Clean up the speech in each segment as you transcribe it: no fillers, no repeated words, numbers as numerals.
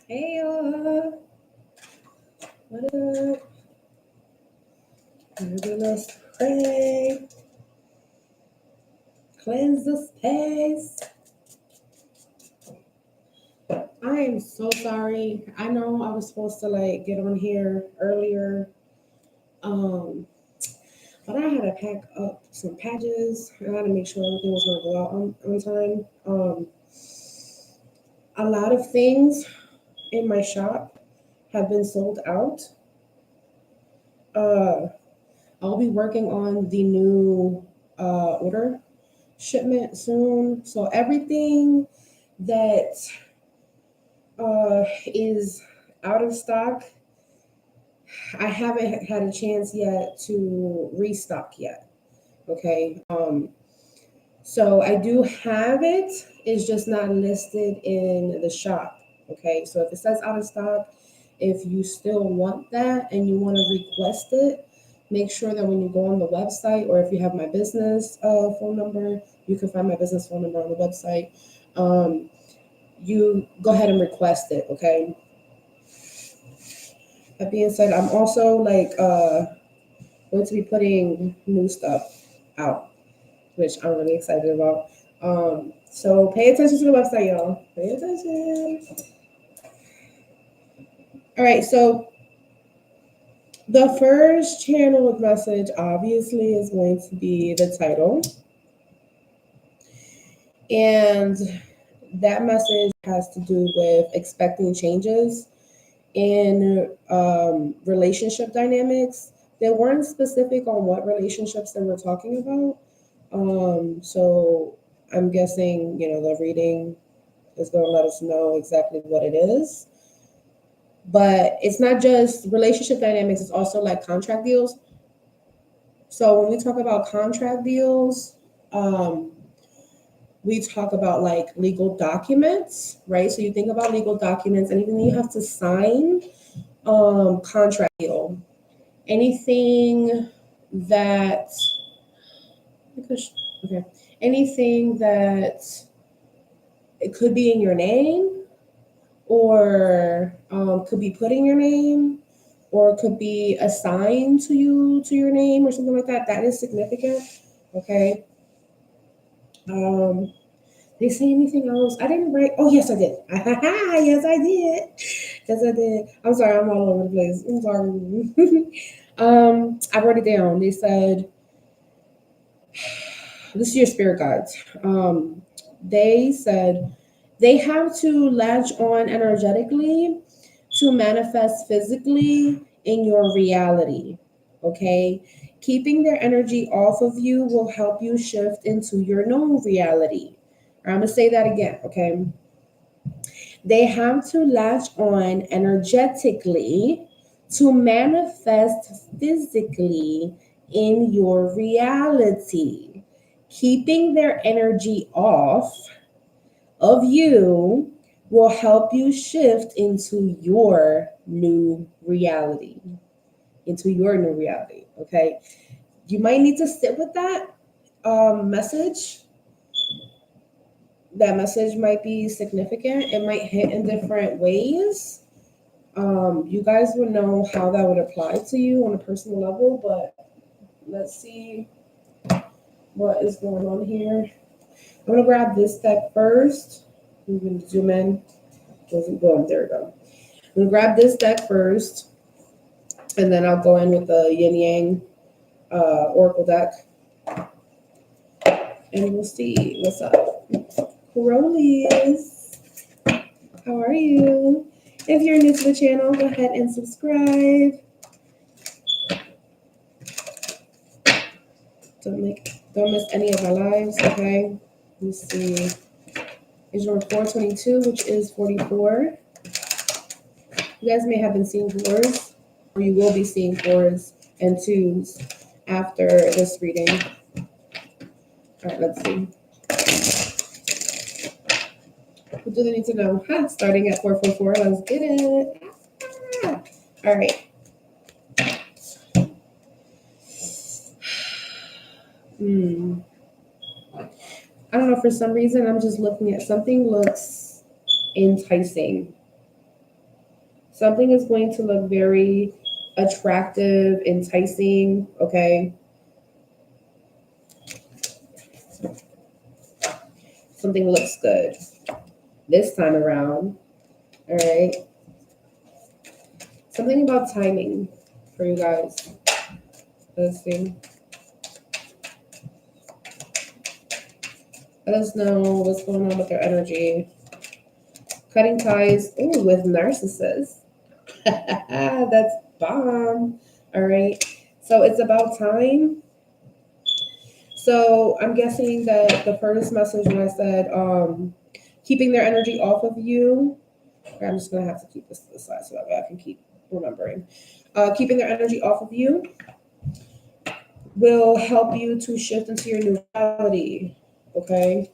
Hey, what up? We're gonna pray, cleanse the space. I am so sorry. I know I was supposed to get on here earlier, um, but I had to pack up some packages. I had to make sure everything was gonna go out on time. A lot of things in my shop have been sold out. Uh, I'll be working on the new order shipment soon. So everything that is out of stock, I haven't had a chance yet to restock yet. Okay. So I do have it. It's just not listed in the shop. Okay. So if it says out of stock, if you still want that and you want to request it, make sure that when you go on the website, or if you have my business phone number, you can find my business phone number on the website. Um, you go ahead and request it. Okay. That being said, I'm also going to be putting new stuff out, which I'm really excited about. So pay attention to the website, y'all. Pay attention. All right, so the first channeled message obviously is going to be the title. And that message has to do with expecting changes in relationship dynamics. They weren't specific on what relationships they were talking about. So I'm guessing, the reading is going to let us know exactly what it is. But it's not just relationship dynamics, it's also like contract deals. So when we talk about contract deals, we talk about like legal documents, right? So you think about legal documents, anything you have to sign, contract deal, anything that, okay, anything that it could be in your name, or could be put in your name, or could be assigned to you to your name or something like that. That is significant. Okay. Um, they say anything else? I didn't write. Oh yes, I did. Yes, I did. Yes, I did. I'm sorry, I'm all over the place. I'm sorry. I wrote it down. They said, this is your spirit guides. They said they have to latch on energetically to manifest physically in your reality. Okay. Keeping their energy off of you will help you shift into your known reality. I'm going to say that again. Okay. They have to latch on energetically to manifest physically in your reality. Keeping their energy off of you will help you shift into your new reality. Into your new reality. Okay. You might need to sit with that message. That message might be significant. It might hit in different ways. You guys would know how that would apply to you on a personal level, but let's see what is going on here. I'm gonna grab this deck first. I'm gonna zoom in. Wasn't going. There we go. I'm gonna grab this deck first, and then I'll go in with the Yin Yang Oracle deck, and we'll see what's up. Crowleys, how are you? If you're new to the channel, go ahead and subscribe. Don't miss any of our lives, okay? Let's see. Is your 422, which is 44. You guys may have been seeing fours, or you will be seeing fours and twos after this reading. All right, let's see. What do they need to know? Starting at 444. Let's get it. All right. I don't know. For some reason, I'm just looking at something looks enticing. Something is going to look very attractive, enticing, okay? Something looks good this time around, all right? Something about timing for you guys. Let's see. Let us know what's going on with their energy. Cutting ties, ooh, with narcissists. That's bomb. All right. So it's about time. So I'm guessing that the first message when I said keeping their energy off of you. Okay, I'm just gonna have to keep this to the side so that way I can keep remembering. Keeping their energy off of you will help you to shift into your new reality. Okay.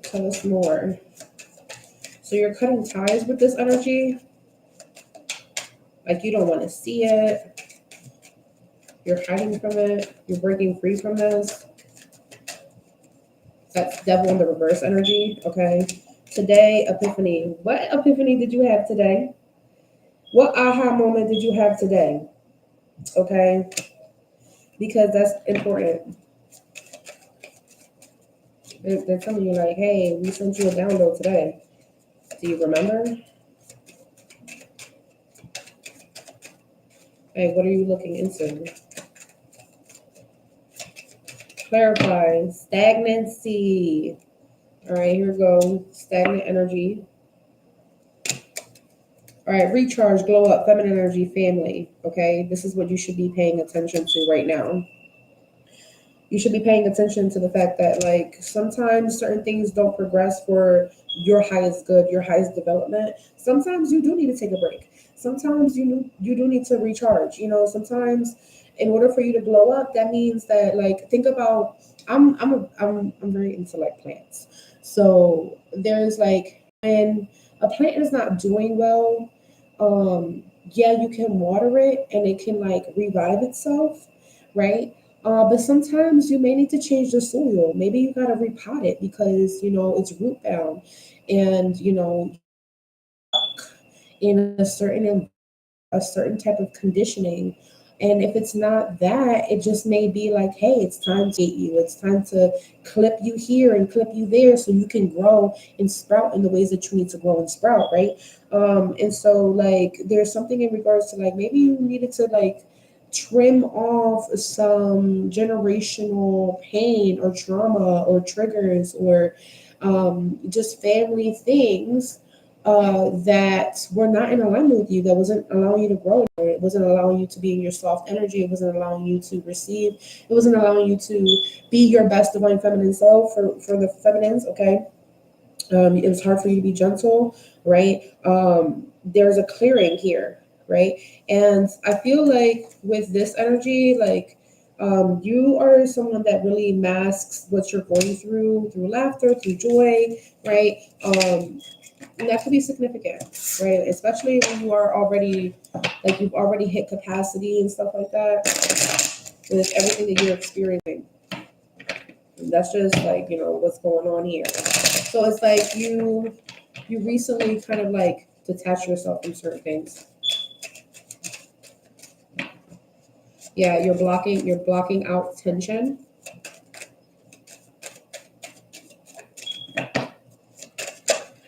Tell us more. So you're cutting ties with this energy. Like you don't want to see it. You're hiding from it. You're breaking free from this. That's devil in the reverse energy. Okay. Today, epiphany. What epiphany did you have today? What aha moment did you have today? Okay. Because that's important. They're telling you, like, hey, we sent you a download today. Do you remember? Hey, what are you looking into? Clarify. Stagnancy. All right, here we go. Stagnant energy. All right, recharge, glow up, feminine energy, family. Okay, this is what you should be paying attention to right now. You should be paying attention to the fact that, like, sometimes certain things don't progress for your highest good, your highest development. Sometimes you do need to take a break. Sometimes you do need to recharge. You know, sometimes in order for you to glow up, that means that, like, think about. I'm very into like plants. So there's like when a plant is not doing well, yeah, you can water it and it can like revive itself, right? But sometimes you may need to change the soil. Maybe you gotta repot it because you know it's root bound, and you know in a certain type of conditioning. And if it's not that, it just may be like, hey, it's time to get you. It's time to clip you here and clip you there so you can grow and sprout in the ways that you need to grow and sprout, right? And so like there's something in regards to like maybe you needed to like trim off some generational pain or trauma or triggers or just family things that were not in alignment with you, that wasn't allowing you to grow. It wasn't allowing you to be in your soft energy. It wasn't allowing you to receive. It wasn't allowing you to be your best divine feminine self for the feminines, okay? It was hard for you to be gentle, right? There's a clearing here, right? And I feel like with this energy, like you are someone that really masks what you're going through laughter, through joy, right? And that could be significant, right? Especially when you are already, like you've already hit capacity and stuff like that with everything that you're experiencing. And that's just like, you know, what's going on here. So it's like you recently kind of like detach yourself from certain things. Yeah, you're blocking out tension.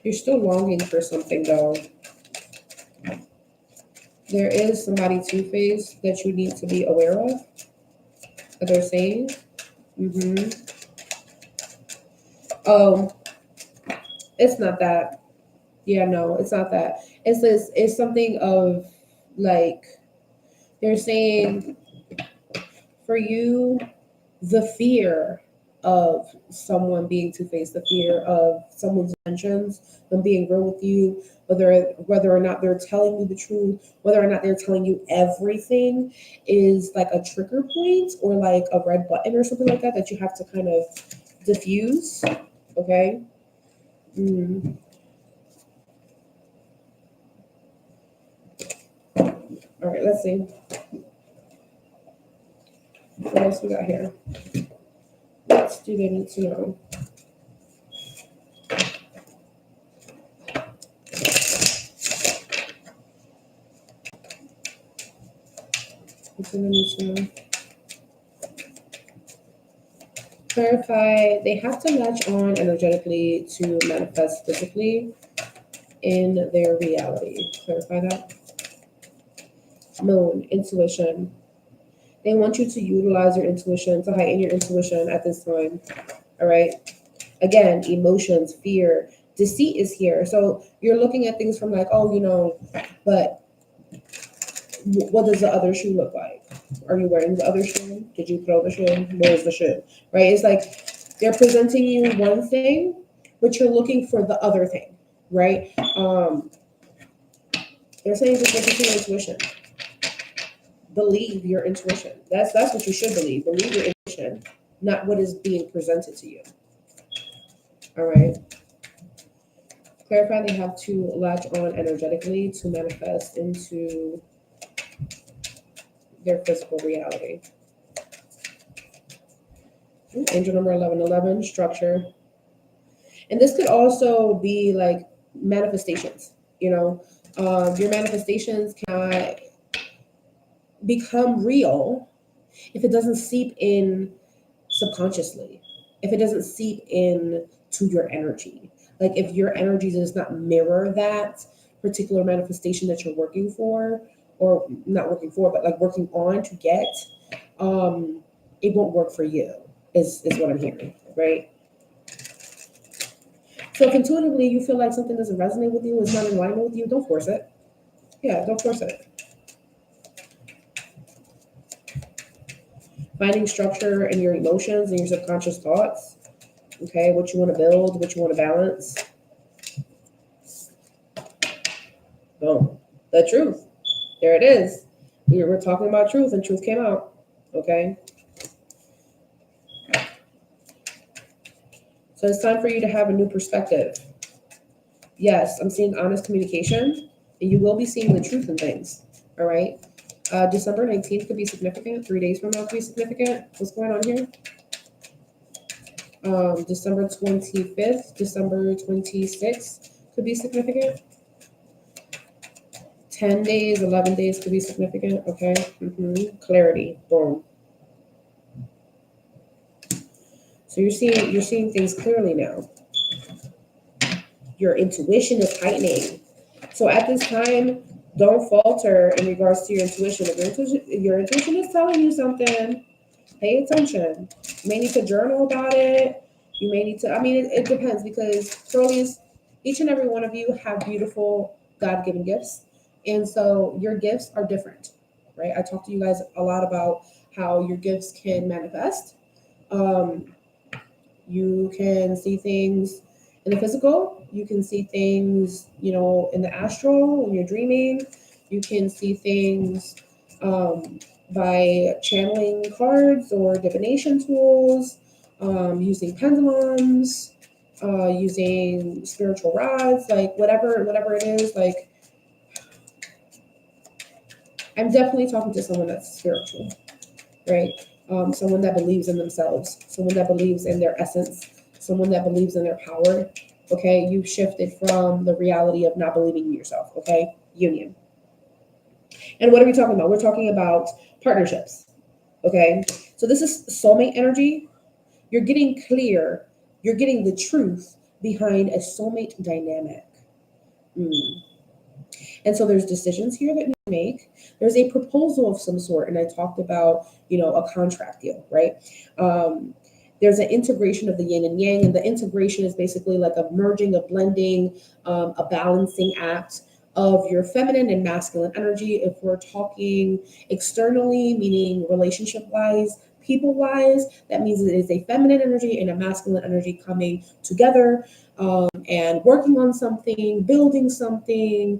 You're still longing for something though. There is somebody two-faced that you need to be aware of that they're saying. Mm-hmm. Oh, it's not that. Yeah, no, it's not that. It's this. It's something of like they're saying for you, the fear of someone being two-faced, the fear of someone's intentions, them being real with you, whether or not they're telling you the truth, whether or not they're telling you everything, is like a trigger point or like a red button or something like that that you have to kind of diffuse. Okay. Mm. All right. Let's see what else we got here. What do they need to know? So we need to clarify. They have to latch on energetically to manifest physically in their reality. Clarify that. Moon, intuition. They want you to utilize your intuition, to heighten your intuition at this time. All right. Again, emotions, fear, deceit is here. So you're looking at things from like, oh, but what does the other shoe look like? Are you wearing the other shoe? Did you throw the shoe? Where's the shoe? Right? It's like they're presenting you one thing, but you're looking for the other thing, right? They're saying just listen to your intuition. Believe your intuition. That's what you should believe. Believe your intuition, not what is being presented to you. All right. Clarify, they have to latch on energetically to manifest into their physical reality. Angel number 1111, structure. And this could also be like manifestations, your manifestations cannot become real if it doesn't seep in subconsciously, if it doesn't seep in to your energy. Like if your energy does not mirror that particular manifestation that you're working for, or not working for, but like working on to get, it won't work for you, is what I'm hearing, right? So if intuitively you feel like something doesn't resonate with you, is not in alignment with you, don't force it. Yeah, don't force it. Finding structure in your emotions and your subconscious thoughts. Okay, what you want to build, what you want to balance. Boom. The truth. There it is. We're talking about truth, and truth came out. Okay. So it's time for you to have a new perspective. Yes, I'm seeing honest communication, and you will be seeing the truth in things. All right. December 19th could be significant. 3 days from now could be significant. What's going on here? December 25th, December 26th could be significant. 10 days, 11 days could be significant. Okay. Clarity. Boom. So you're seeing things clearly now. Your intuition is heightening. So at this time, don't falter in regards to your intuition. If your intuition is telling you something, pay attention. You may need to journal about it. You may need to, it depends, because Crowleys, each and every one of you have beautiful God-given gifts. And so your gifts are different, right? I talked to you guys a lot about how your gifts can manifest. You can see things in the physical. You can see things, in the astral when you're dreaming. You can see things by channeling cards or divination tools, using pendulums, using spiritual rods, like whatever it is. Like, I'm definitely talking to someone that's spiritual, right? Someone that believes in themselves, someone that believes in their essence, someone that believes in their power. Okay, you've shifted from the reality of not believing in yourself. Okay, union. And what are we talking about? We're talking about partnerships. Okay, so this is soulmate energy. You're getting clear. You're getting the truth behind a soulmate dynamic. And so there's decisions here that you make. There's a proposal of some sort. And I talked about, a contract deal, right? There's an integration of the yin and yang. And the integration is basically like a merging, a blending, a balancing act of your feminine and masculine energy. If we're talking externally, meaning relationship-wise, people-wise, that means it is a feminine energy and a masculine energy coming together. And working on something, building something,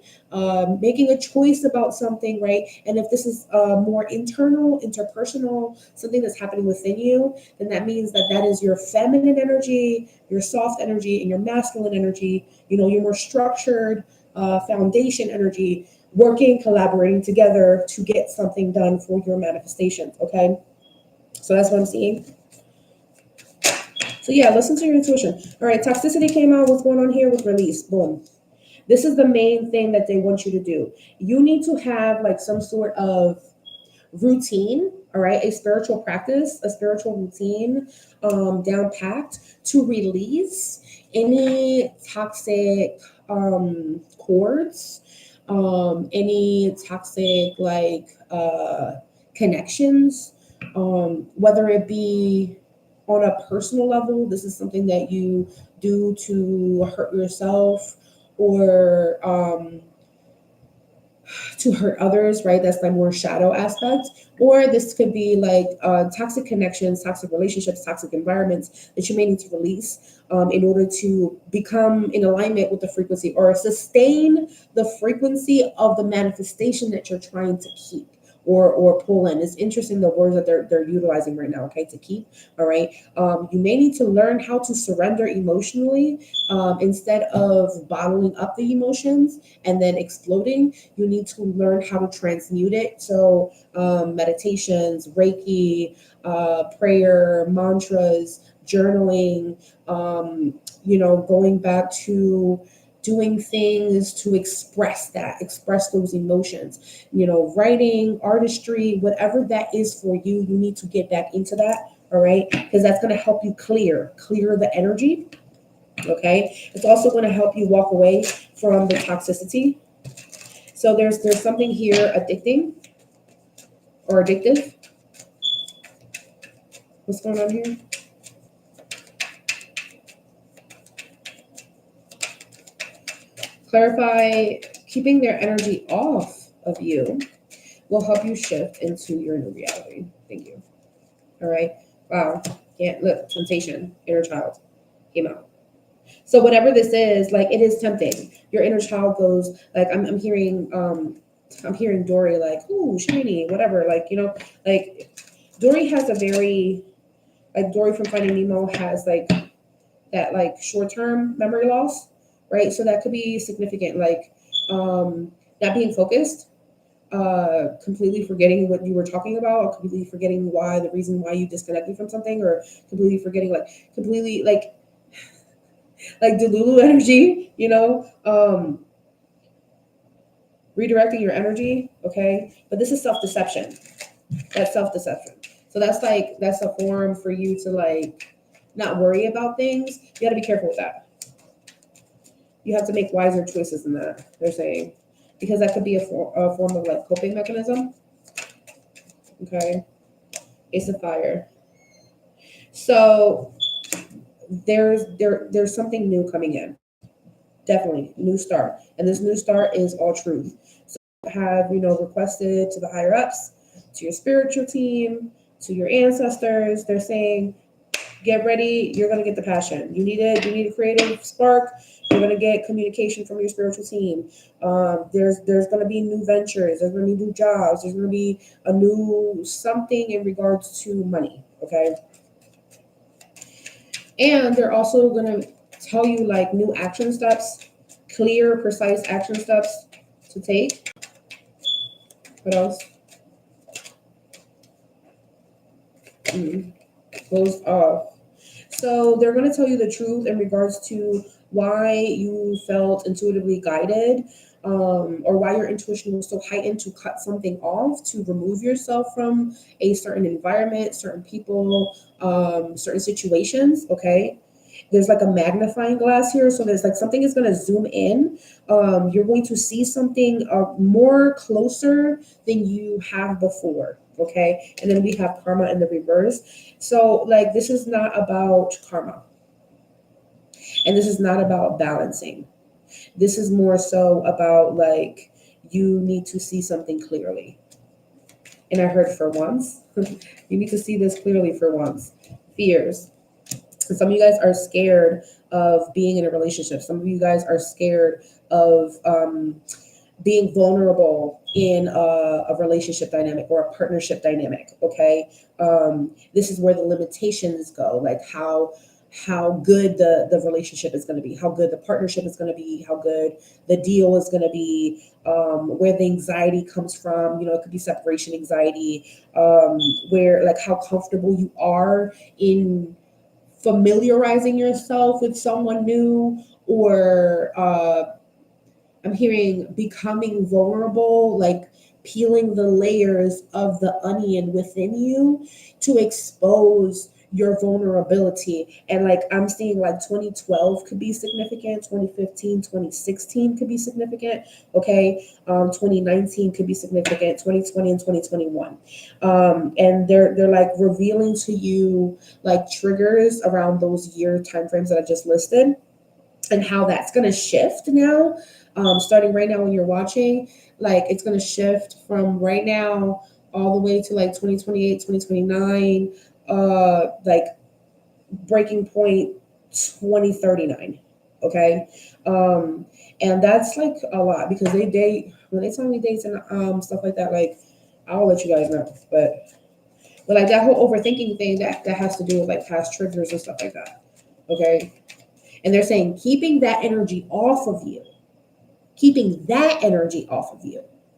making a choice about something, right? And if this is more internal, interpersonal, something that's happening within you, then that means that is your feminine energy, your soft energy, and your masculine energy, your more structured foundation energy, working, collaborating together to get something done for your manifestations, okay? So that's what I'm seeing. So yeah, listen to your intuition. All right, toxicity came out. What's going on here with release? Boom. This is the main thing that they want you to do. You need to have like some sort of routine, all right, a spiritual practice, a spiritual routine, down packed to release any toxic cords, any toxic connections, whether it be on a personal level, this is something that you do to hurt yourself or to hurt others, right? That's the more shadow aspect. Or this could be like toxic connections, toxic relationships, toxic environments that you may need to release in order to become in alignment with the frequency or sustain the frequency of the manifestation that you're trying to keep or pull in. It's interesting the words that they're utilizing right now, okay, to keep, all right? You may need to learn how to surrender emotionally instead of bottling up the emotions and then exploding. You need to learn how to transmute it. So meditations, Reiki, prayer, mantras, journaling, going back to doing things to express those emotions, writing, artistry, whatever that is for you, you need to get back into that. All right. Because that's going to help you clear the energy. Okay. It's also going to help you walk away from the toxicity. So there's something here addicting or addictive. What's going on here? Clarify, keeping their energy off of you will help you shift into your new reality. Thank you. All right. Wow. Can't look. Temptation. Inner child came out. So whatever this is, like it is tempting. Your inner child goes like I'm hearing Dory like, ooh, shiny, whatever. Like, like Dory has a very like Dory from Finding Nemo has like that like short-term memory loss, right? So that could be significant, like not being focused, completely forgetting what you were talking about, or completely forgetting the reason why you disconnected from something, or completely forgetting completely like Delulu energy, redirecting your energy, okay? But this is self-deception. That's self-deception. So that's a form for you to like not worry about things. You got to be careful with that. You have to make wiser choices than that, they're saying, because that could be a form of like coping mechanism. Okay. Ace of Fire. So there's something new coming in. Definitely new start. And this new start is all truth. So have, requested to the higher ups, to your spiritual team, to your ancestors. They're saying, get ready, you're going to get the passion. You need a creative spark. You're going to get communication from your spiritual team. There's going to be new ventures. There's going to be new jobs. There's going to be a new something in regards to money. Okay. And they're also going to tell you like new action steps, clear, precise action steps to take. What else? Closed off. So they're going to tell you the truth in regards to why you felt intuitively guided, or why your intuition was so heightened to cut something off, to remove yourself from a certain environment, certain people, certain situations. Okay. There's like a magnifying glass here. So there's like something is going to zoom in. You're going to see something more closer than you have before. Okay. And then we have karma in the reverse. So like, this is not about karma. And this is not about balancing. This is more so about like, you need to see something clearly. And I heard for once, you need to see this clearly for once. Fears. And some of you guys are scared of being in a relationship. Some of you guys are scared of being vulnerable in a relationship dynamic or a partnership dynamic. Okay. This is where the limitations go, like how good the relationship is going to be, how good the partnership is going to be, how good the deal is going to be, where the anxiety comes from. It could be separation anxiety, where like how comfortable you are in familiarizing yourself with someone new, or I'm hearing becoming vulnerable, like peeling the layers of the onion within you to expose your vulnerability. And like I'm seeing like 2012 could be significant, 2015, 2016 could be significant, okay? 2019 could be significant, 2020 and 2021. And they're like revealing to you like triggers around those year timeframes that I just listed, and how that's going to shift now, starting right now when you're watching. Like it's going to shift from right now all the way to like 2028, 2029, like breaking point 2039. Okay. And that's like a lot, because when they tell me dates and stuff like that, like I'll let you guys know. But like that whole overthinking thing, that has to do with like past triggers and stuff like that. Okay. And they're saying keeping that energy off of you,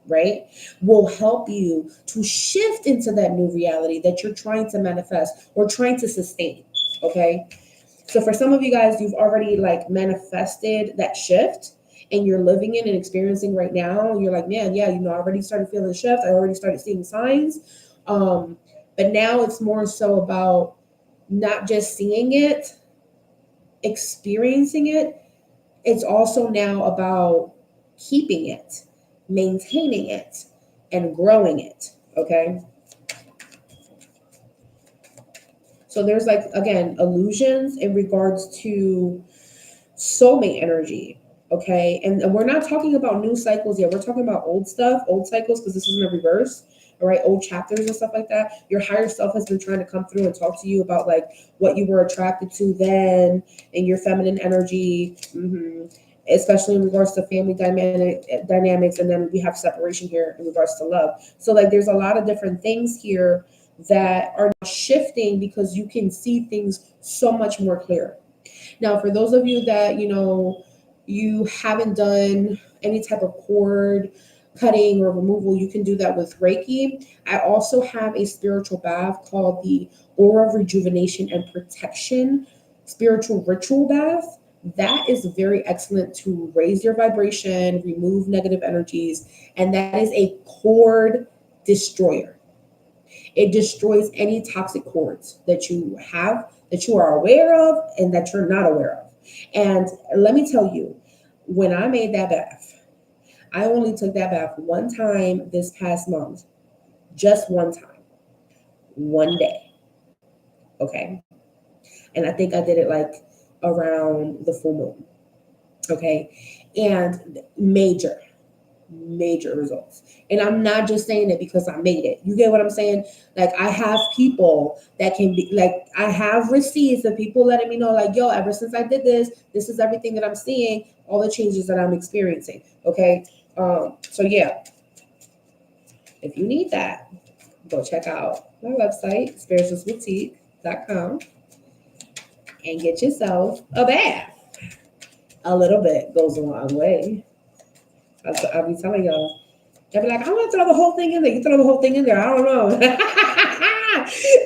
right, will help you to shift into that new reality that you're trying to manifest or trying to sustain. Okay. So for some of you guys, you've already like manifested that shift and you're living it and experiencing right now. You're like, man, yeah, I already started feeling the shift. I already started seeing signs. But now it's more so about not just seeing it, experiencing it. It's also now about keeping it, maintaining it, and growing it. Okay. So there's like, again, illusions in regards to soulmate energy. Okay. And we're not talking about new cycles yet. We're talking about old stuff, old cycles, because this is in the reverse. All right. Old chapters and stuff like that. Your higher self has been trying to come through and talk to you about like what you were attracted to then and your feminine energy. Especially in regards to family dynamics. And then we have separation here in regards to love. So like there's a lot of different things here that are shifting because you can see things so much more clear. Now, for those of you that, you haven't done any type of cord cutting or removal, you can do that with Reiki. I also have a spiritual bath called the Aura Rejuvenation and Protection Spiritual Ritual Bath. That is very excellent to raise your vibration, remove negative energies, and that is a cord destroyer. It destroys any toxic cords that you have, that you are aware of, and that you're not aware of. And let me tell you, when I made that bath, I only took that bath one time this past month, just one time, one day. Okay. And I think I did it like around the full moon. Okay. And major results. And I'm not just saying it because I made it. You get what I'm saying? Like I have people that can be like, I have receipts of people letting me know like, yo, ever since I did this is everything that I'm seeing, all the changes that I'm experiencing. Okay. So yeah, if you need that, go check out my website, spiritualsboutique.com, and get yourself a bath. A little bit goes a long way. I'll be telling y'all. They'll be like, I'm gonna throw the whole thing in there. You throw the whole thing in there. I don't know.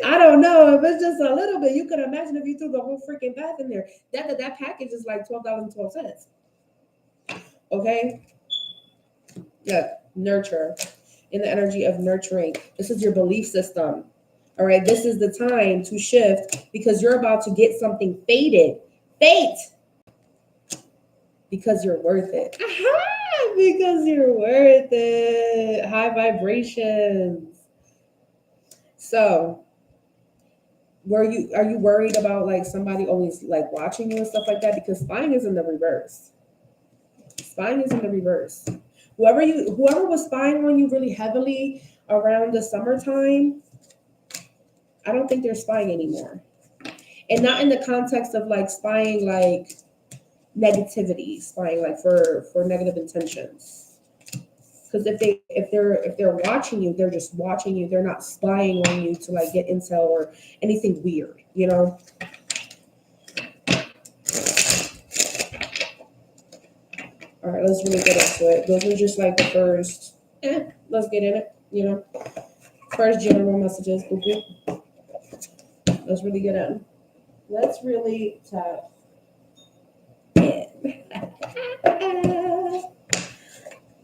I don't know. If it's just a little bit, you can imagine if you threw the whole freaking bath in there. That package is like $12.12. Okay. Yeah. Nurture. In the energy of nurturing. This is your belief system. All right. This is the time to shift because you're about to get something fate. Because you're worth it. Because you're worth it. High vibrations. So, are you worried about like somebody always like watching you and stuff like that? Because spying is in the reverse. Whoever was spying on you really heavily around the summertime, I don't think they're spying anymore. And not in the context of like spying like negativity, spying like for negative intentions. Because if they're watching you, they're just watching you. They're not spying on you to like get intel or anything weird, All right, let's really get into it. Those are just like the first. Let's get in it. First general messages. Let's really get in. Let's really tap in.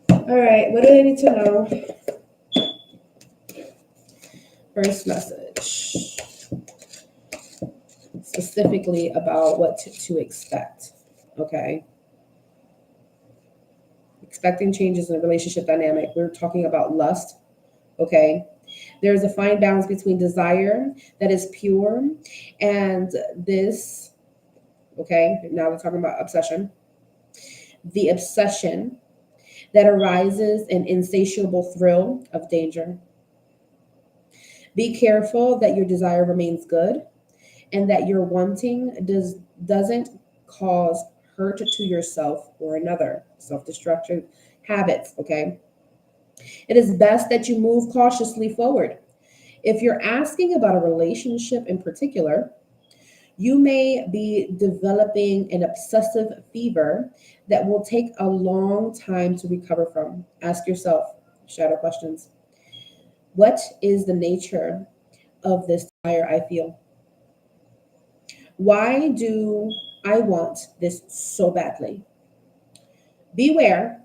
All right, what do they need to know First message, specifically about what to expect. Okay. Expecting changes in a relationship dynamic. We're talking about lust. Okay. There's a fine balance between desire that is pure and this. Okay. Now we're talking about obsession. The obsession that arises an insatiable thrill of danger. Be careful that your desire remains good and that your wanting doesn't cause hurt to yourself or another. Self-destructive habits, okay? It is best that you move cautiously forward. If you're asking about a relationship in particular, you may be developing an obsessive fever that will take a long time to recover from. Ask yourself shadow questions. What is the nature of this desire I feel? Why do I want this so badly? Beware,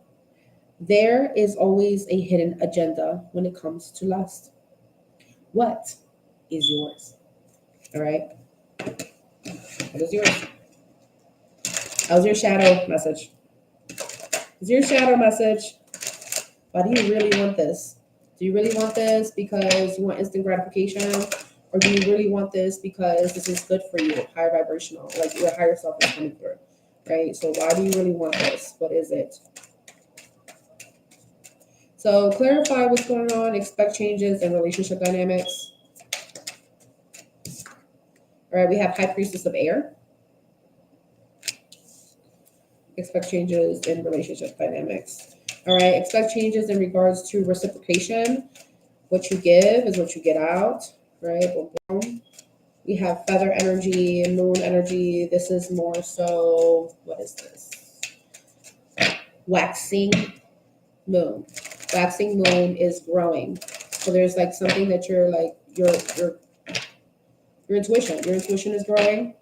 there is always a hidden agenda when it comes to lust. What is yours? All right. What is yours? How's your shadow message? Is your shadow message? Why do you really want this? Do you really want this because you want instant gratification? Or do you really want this because this is good for you, higher vibrational, like your higher self is coming through, right? So why do you really want this? What is it? So clarify what's going on, expect changes in relationship dynamics. All right, we have High Priestess of Air. Expect changes in relationship dynamics. All right, expect changes in regards to reciprocation. What you give is what you get out, right? Boom, boom. We have feather energy and moon energy. This is more so, what is this? Waxing moon. Waxing moon is growing. So there's like something that you're like, your intuition. Your intuition is growing.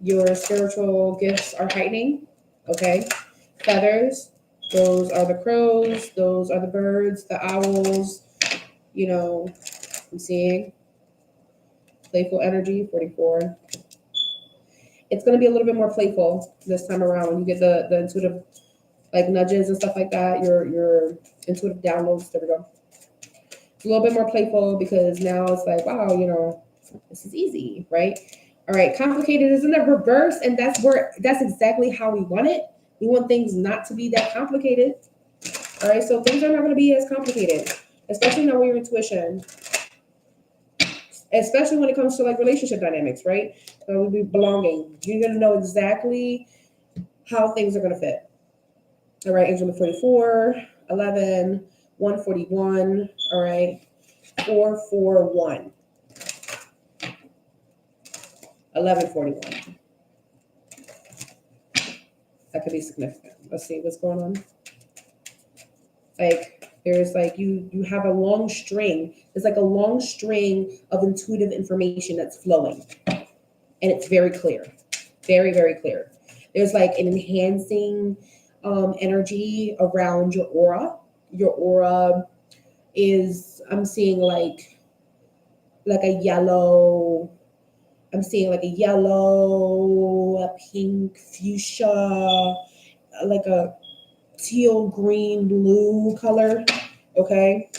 Your spiritual gifts are heightening. Okay. Feathers. Those are the crows. Those are the birds, the owls. You know, I'm seeing playful energy, 44. It's going to be a little bit more playful this time around when you get the intuitive like nudges and stuff like that, your intuitive downloads. There we go. It's a little bit more playful because now it's like, wow, you know, this is easy, right? All right, complicated is in the reverse, and that's exactly how we want it. We want things not to be that complicated. All right, so things are not going to be as complicated, especially now with your intuition, especially when it comes to like relationship dynamics, right? So we'll be belonging. You're going to know exactly how things are going to fit. All right, angel 44, 11, 141. All right, 441, 1141. That could be significant. Let's see what's going on. Like there's like you have a long string. There's like a long string of intuitive information that's flowing, and it's very clear, very very clear. There's like an enhancing energy around your aura. Your aura is, I'm seeing like a yellow. I'm seeing like a yellow, a pink, fuchsia, like a teal, green, blue color. Okay.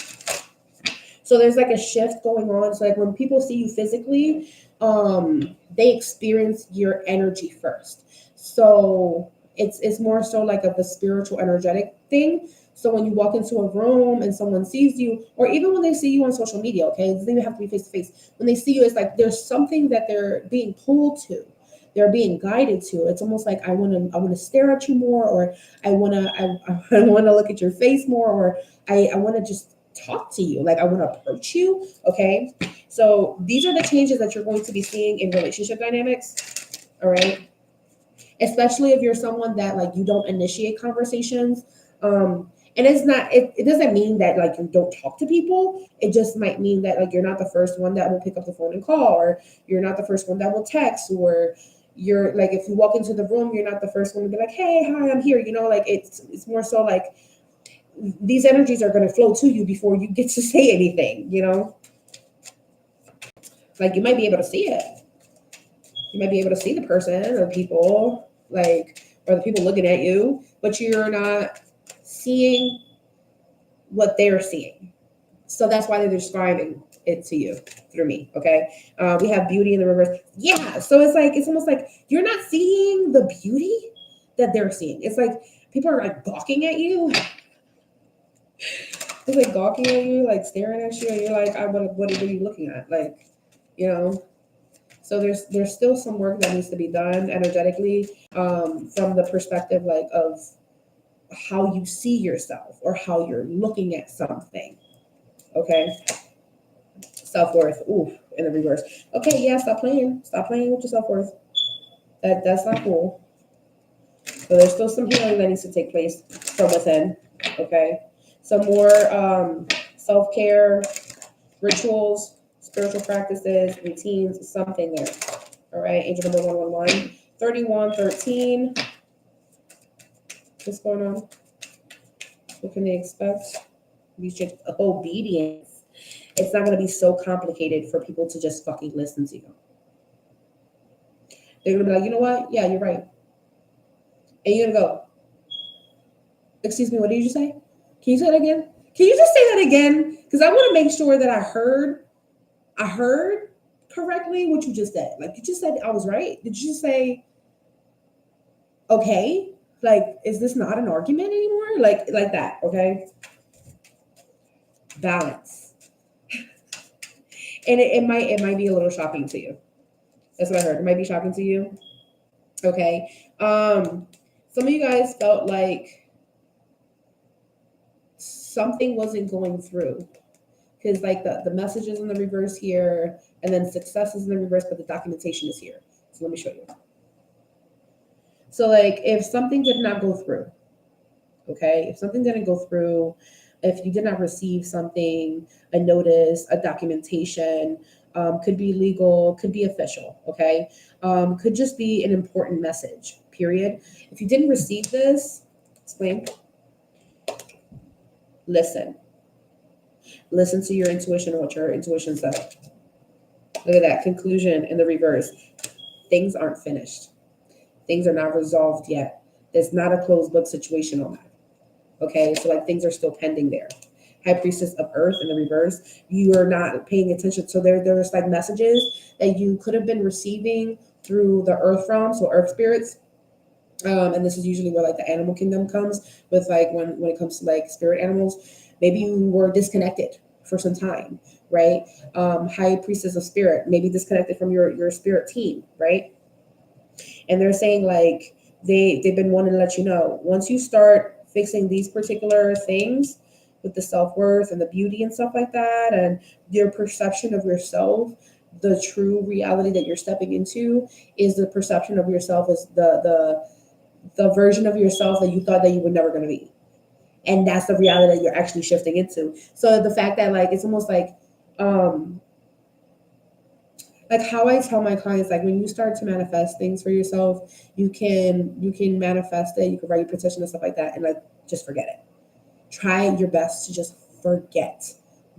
So there's like a shift going on. So like when people see you physically, they experience your energy first. So it's more so like the spiritual energetic thing. So when you walk into a room and someone sees you, or even when they see you on social media, okay, it doesn't even have to be face to face. When they see you, it's like there's something that they're being pulled to, they're being guided to. It's almost like I want to stare at you more, or I want to look at your face more, or I want to just talk to you, like I want to approach you. Okay, so these are the changes that you're going to be seeing in relationship dynamics. All right, especially if you're someone that like you don't initiate conversations. And it's not, it doesn't mean that like you don't talk to people. It just might mean that like you're not the first one that will pick up the phone and call, or you're not the first one that will text, or you're like, if you walk into the room, you're not the first one to be like, hey, hi, I'm here. You know, like it's more so like these energies are going to flow to you before you get to say anything, you know? Like you might be able to see it. You might be able to see the person or people, like, or the people looking at you, but you're not seeing what they're seeing. So that's why they're describing it to you through me. Okay. We have beauty in the reverse. Yeah. So it's like, it's almost like you're not seeing the beauty that they're seeing. It's like people are like gawking at you. It's like gawking at you, like staring at you, and you're like, what are you looking at? Like, you know. So there's still some work that needs to be done energetically, from the perspective like of how you see yourself or how you're looking at something. Okay. Self-worth. Ooh, in the reverse. Okay, yeah, stop playing. Stop playing with your self-worth. That's not cool. So there's still some healing that needs to take place from within. Okay. Some more self-care rituals, spiritual practices, routines, something there. All right, angel number 111. 3113. What's going on? What can they expect? Obedience. It's not going to be so complicated for people to just fucking listen to you. They're going to be like, you know what? Yeah, you're right. And you're going to go, excuse me, what did you say? Can you say that again? Can you just say that again? Because I want to make sure that I heard correctly what you just said. Like you just said I was right. Did you just say, okay? Like, is this not an argument anymore? Like that, okay? Balance. And it might be a little shocking to you. That's what I heard. It might be shocking to you. Okay. Some of you guys felt like something wasn't going through. Because like the messages in the reverse here, and then success is in the reverse, but the documentation is here. So let me show you. So like if something did not go through, okay, if something didn't go through, if you did not receive something, a notice, a documentation, could be legal, could be official, okay, could just be an important message, period. If you didn't receive this, explain. Listen to your intuition, what your intuition said. Look at that conclusion in the reverse. Things aren't finished. Things are not resolved yet. There's not a closed book situation on that. Okay, so like things are still pending there. High Priestess of Earth in the reverse. You are not paying attention. So there's like messages that you could have been receiving through the Earth realm, so Earth spirits. And this is usually where like the animal kingdom comes with like when it comes to like spirit animals. Maybe you were disconnected for some time, right? High Priestess of Spirit, maybe disconnected from your spirit team, right? And they're saying like they've been wanting to let you know, once you start fixing these particular things with the self-worth and the beauty and stuff like that, and your perception of yourself, the true reality that you're stepping into is the perception of yourself as the version of yourself that you thought that you were never going to be. And that's the reality that you're actually shifting into. So the fact that like it's almost like how I tell my clients, like when you start to manifest things for yourself, you can manifest it, you can write your petition and stuff like that, and like just forget it. Try your best to just forget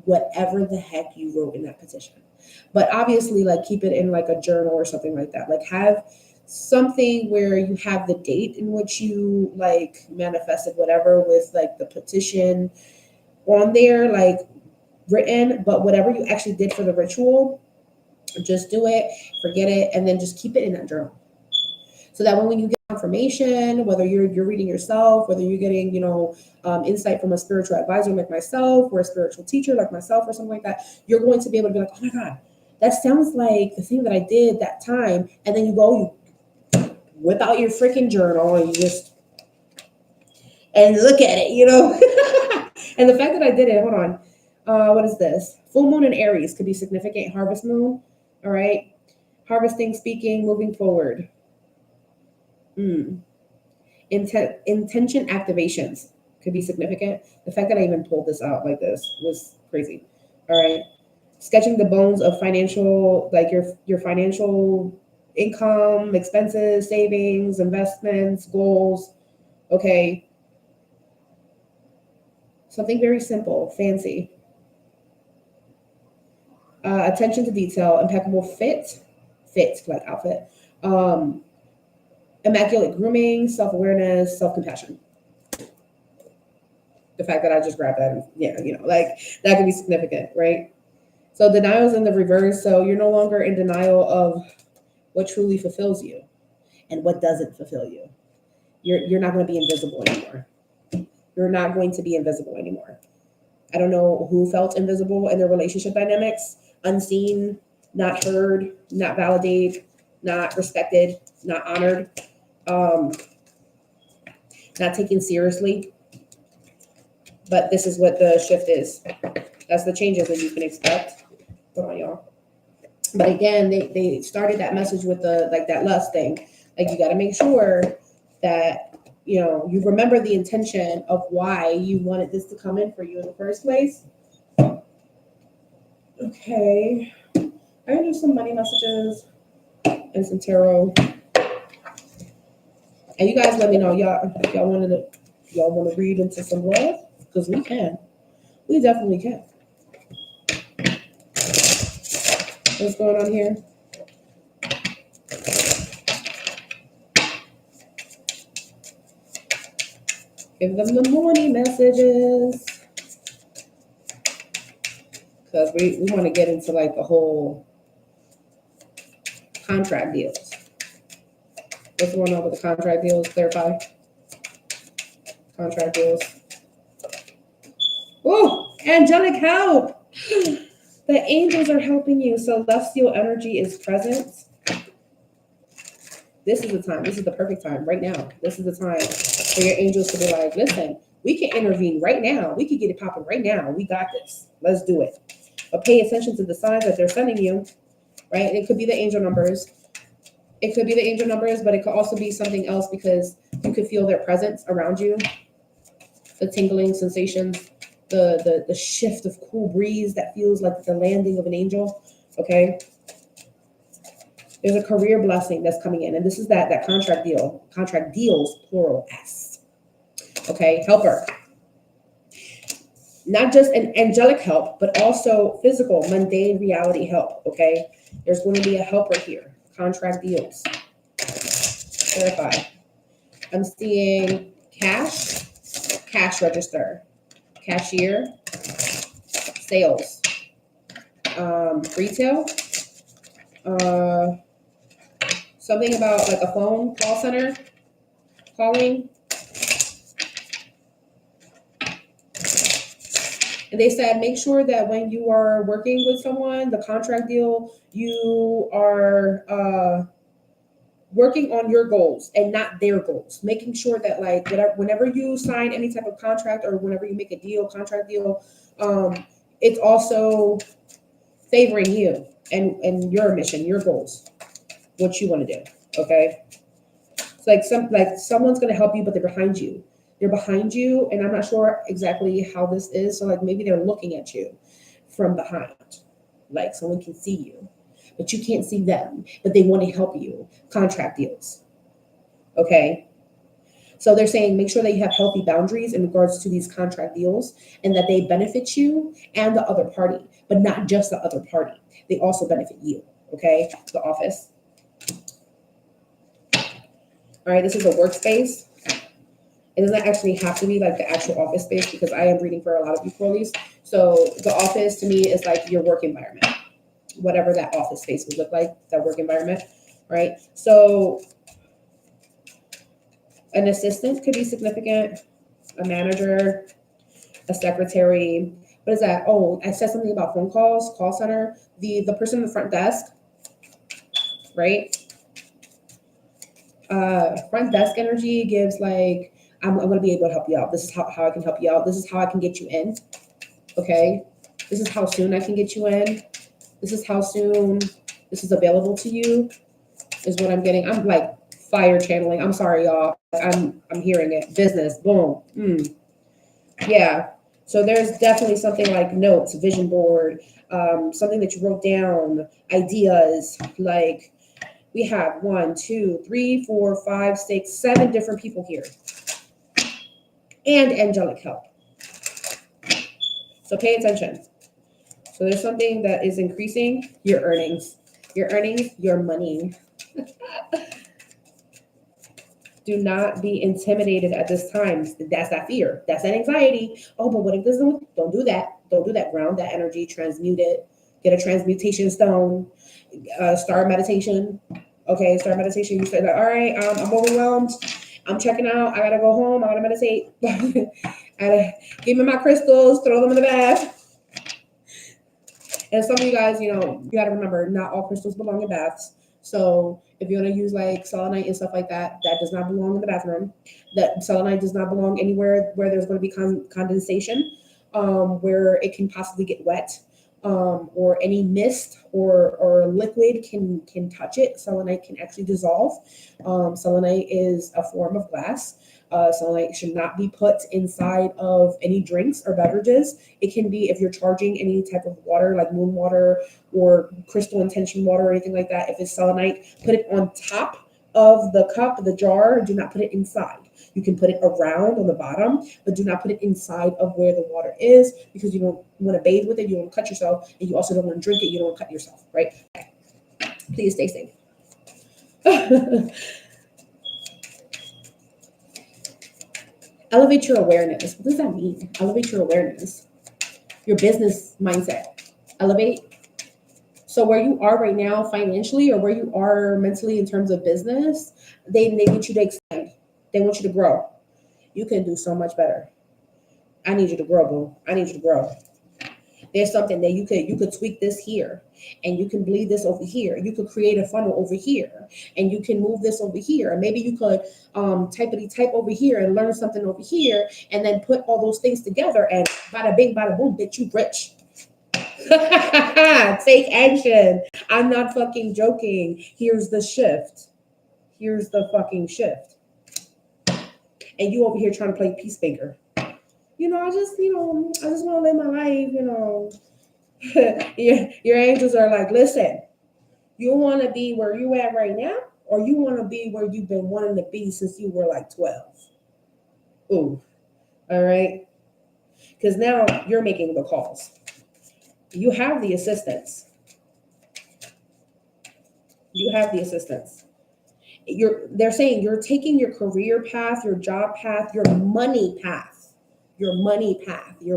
whatever the heck you wrote in that petition. But obviously, like keep it in like a journal or something like that. Like have something where you have the date in which you like manifested whatever with like the petition on there, like written, but whatever you actually did for the ritual, just do it, forget it, and then just keep it in that journal. So that when you get confirmation, whether you're reading yourself, whether you're getting, insight from a spiritual advisor like myself, or a spiritual teacher like myself, or something like that, you're going to be able to be like, oh my God, that sounds like the thing that I did that time. And then you whip out your freaking journal and and look at it, And the fact that I did it, hold on. What is this? Full moon in Aries could be significant. Harvest moon. All right. Harvesting, speaking, moving forward. Intention activations could be significant. The fact that I even pulled this out like this was crazy. All right. Sketching the bones of financial, like your financial income, expenses, savings, investments, goals. Okay. Something very simple, fancy. attention to detail, impeccable fit like outfit, immaculate grooming, self-awareness, self-compassion. The fact that I just grabbed that, yeah, like that can be significant, right? So denial is in the reverse. So you're no longer in denial of what truly fulfills you and what doesn't fulfill you. You're not going to be invisible anymore. You're not going to be invisible anymore. I don't know who felt invisible in their relationship dynamics, unseen, not heard, not validated, not respected, not honored, not taken seriously. But this is what the shift is. That's the changes that you can expect. Hold on, y'all. But again, they started that message with the like that lust thing. Like you got to make sure that you remember the intention of why you wanted this to come in for you in the first place. Okay, I do some money messages and some tarot, and you guys let me know y'all want to read into some love, because we definitely can. What's going on here? Give them the morning messages, because we want to get into like the whole contract deals. What's going on with the contract deals? Clarify. Contract deals. Oh, angelic help. The angels are helping you. Celestial energy is present. This is the time. This is the perfect time right now. This is the time for your angels to be like, listen, we can intervene right now. We can get it popping right now. We got this. Let's do it. But pay attention to the signs that they're sending you, right? It could be the angel numbers. It could be the angel numbers, but it could also be something else, because you could feel their presence around you. The tingling sensations, the shift of cool breeze that feels like the landing of an angel. Okay. There's a career blessing that's coming in, and this is that contract deal. Contract deals, plural S. Okay, helper. Not just an angelic help, but also physical, mundane reality help. Okay, there's going to be a helper here. Contract deals. Verify. I'm seeing cash register, cashier, sales, retail, something about like a phone call center, calling. And they said, make sure that when you are working with someone, the contract deal, you are working on your goals and not their goals. Making sure that like whenever you sign any type of contract or whenever you make a deal, contract deal, it's also favoring you and your mission, your goals, what you want to do. Okay. It's like someone's going to help you, but they're behind you. They're behind you, and I'm not sure exactly how this is. So like maybe they're looking at you from behind, like someone can see you, but you can't see them, but they want to help you. Contract deals. Okay. So they're saying make sure that you have healthy boundaries in regards to these contract deals, and that they benefit you and the other party, but not just the other party. They also benefit you. Okay. The office. All right. This is a workspace. It doesn't actually have to be like the actual office space, because I am reading for a lot of you girlies. So the office to me is like your work environment, whatever that office space would look like, that work environment, right? So an assistant could be significant, a manager, a secretary. What is that? Oh, I said something about phone calls, call center, the person in the front desk, right? Front desk energy gives like, I'm going to be able to help you out. This is how I can help you out. This is how I can get you in. Okay. This is how soon I can get you in. This is how soon this is available to you, is what I'm getting. I'm like fire channeling. I'm sorry, y'all. I'm hearing it. Business. Boom. Yeah. So there's definitely something like notes, vision board, something that you wrote down, ideas. Like we have 1, 2, 3, 4, 5, 6, 7 different people here. And angelic help. So pay attention. So there's something that is increasing your earnings. Your earnings, your money. Do not be intimidated at this time. That's that fear. That's that anxiety. Oh, but what if this doesn't? Don't do that. Don't do that. Ground that energy. Transmute it. Get a transmutation stone. Start meditation. Okay, start meditation. You say like, all right, I'm overwhelmed. I'm checking out. I gotta go home. I gotta meditate. I gotta give me my crystals. Throw them in the bath. And some of you guys, you gotta remember, not all crystals belong in baths. So if you're gonna use like selenite and stuff like that, that does not belong in the bathroom. That selenite does not belong anywhere where there's going to be condensation, where it can possibly get wet, or any mist or liquid can touch it. Selenite can actually dissolve. Selenite is a form of glass. Selenite should not be put inside of any drinks or beverages. It can be if you're charging any type of water like moon water or crystal intention water or anything like that. If it's selenite, put it on top of the cup, the jar. Do not put it inside. You can put it around on the bottom, but do not put it inside of where the water is, because you don't want to bathe with it. You don't want to cut yourself, and you also don't want to drink it. You don't want to cut yourself, right? Okay. Please stay safe. Elevate your awareness. What does that mean? Elevate your awareness. Your business mindset. Elevate. So where you are right now financially, or where you are mentally in terms of business, they need you to expand. They want you to grow. You can do so much better. I need you to grow, boo. I need you to grow. There's something that you could tweak this here, and you can bleed this over here. You could create a funnel over here, and you can move this over here. And maybe you could type over here and learn something over here, and then put all those things together, and bada bing, bada boom, bitch, you rich. Take action. I'm not fucking joking. Here's the shift. Here's the fucking shift. And you over here trying to play peacemaker. I just want to live my life, your angels are like, listen, you want to be where you at right now, or you want to be where you've been wanting to be since you were like 12? Ooh, all right. Because now you're making the calls. You have the assistance. They're saying you're taking your career path, your job path, your money path, your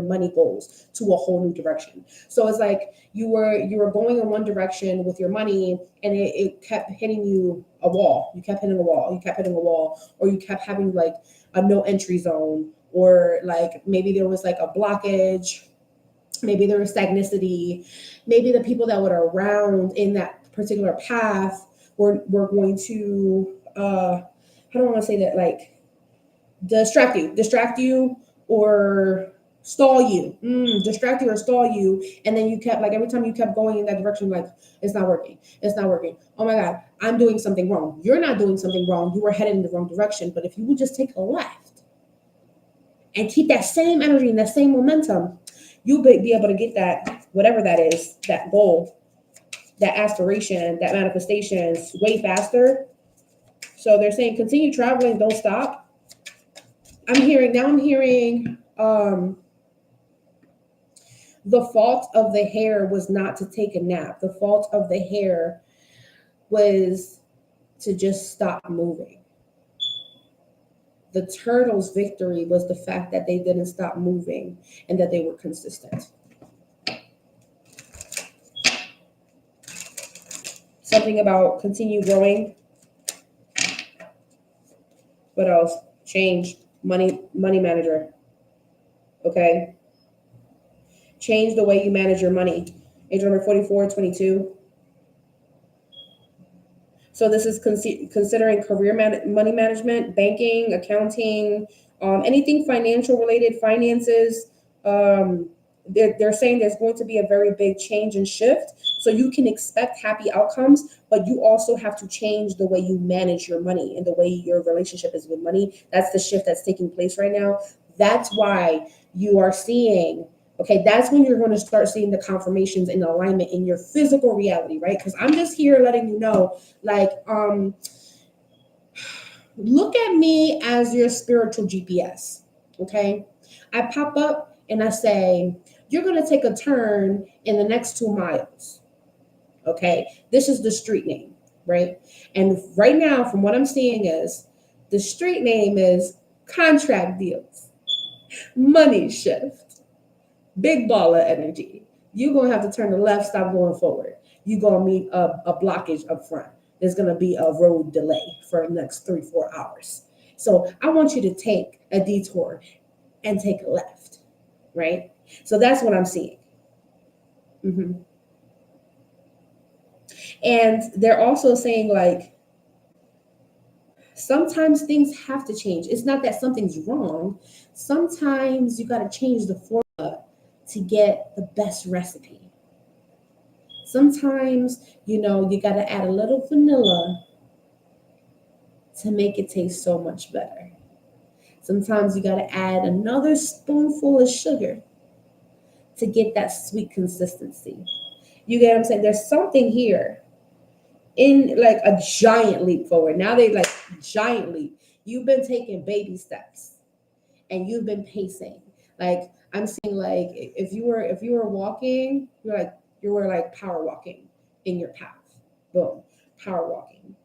money goals to a whole new direction. So it's like you were going in one direction with your money, and it kept hitting you a wall. You kept hitting a wall, or you kept having like a no entry zone, or like maybe there was like a blockage, maybe there was stagnicity, maybe the people that were around in that particular path were going to how do I want to say that, like distract you or stall you, distract you or stall you. And then you kept, like, every time you kept going in that direction, like, it's not working. Oh my God, I'm doing something wrong. You're not doing something wrong. You were headed in the wrong direction. But if you would just take a left and keep that same energy and that same momentum, you'll be able to get that, whatever that is, that goal, that aspiration, that manifestation way faster. So they're saying continue traveling, don't stop. I'm hearing the fault of the hare was not to take a nap. The fault of the hare was to just stop moving. The turtle's victory was the fact that they didn't stop moving and that they were consistent. Something about continue growing. What else? Change. Money manager. Okay. Change the way you manage your money. Angel number 4422. So this is considering career money management, banking, accounting, anything financial related, finances. They're saying there's going to be a very big change and shift. So you can expect happy outcomes, but you also have to change the way you manage your money and the way your relationship is with money. That's the shift that's taking place right now. That's why you are seeing, okay, that's when you're going to start seeing the confirmations and alignment in your physical reality, right? Because I'm just here letting you know, like, look at me as your spiritual GPS, okay? I pop up and I say, you're going to take a turn in the next 2 miles. Okay. This is the street name, right? And right now, from what I'm seeing, is the street name is contract deals, money shift, big baller energy. You're going to have to turn to the left, stop going forward. You're going to meet a blockage up front. There's going to be a road delay for the next 3-4 hours. So I want you to take a detour and take a left, right? So that's what I'm seeing. Mm-hmm. And they're also saying, like, sometimes things have to change. It's not that something's wrong. Sometimes you got to change the formula to get the best recipe. Sometimes, you got to add a little vanilla to make it taste so much better. Sometimes you got to add another spoonful of sugar to get that sweet consistency. You get what I'm saying? There's something here in like a giant leap forward. Now they like giant leap. You've been taking baby steps and you've been pacing. Like I'm seeing, like if you were walking, you were like power walking in your path. Boom, power walking.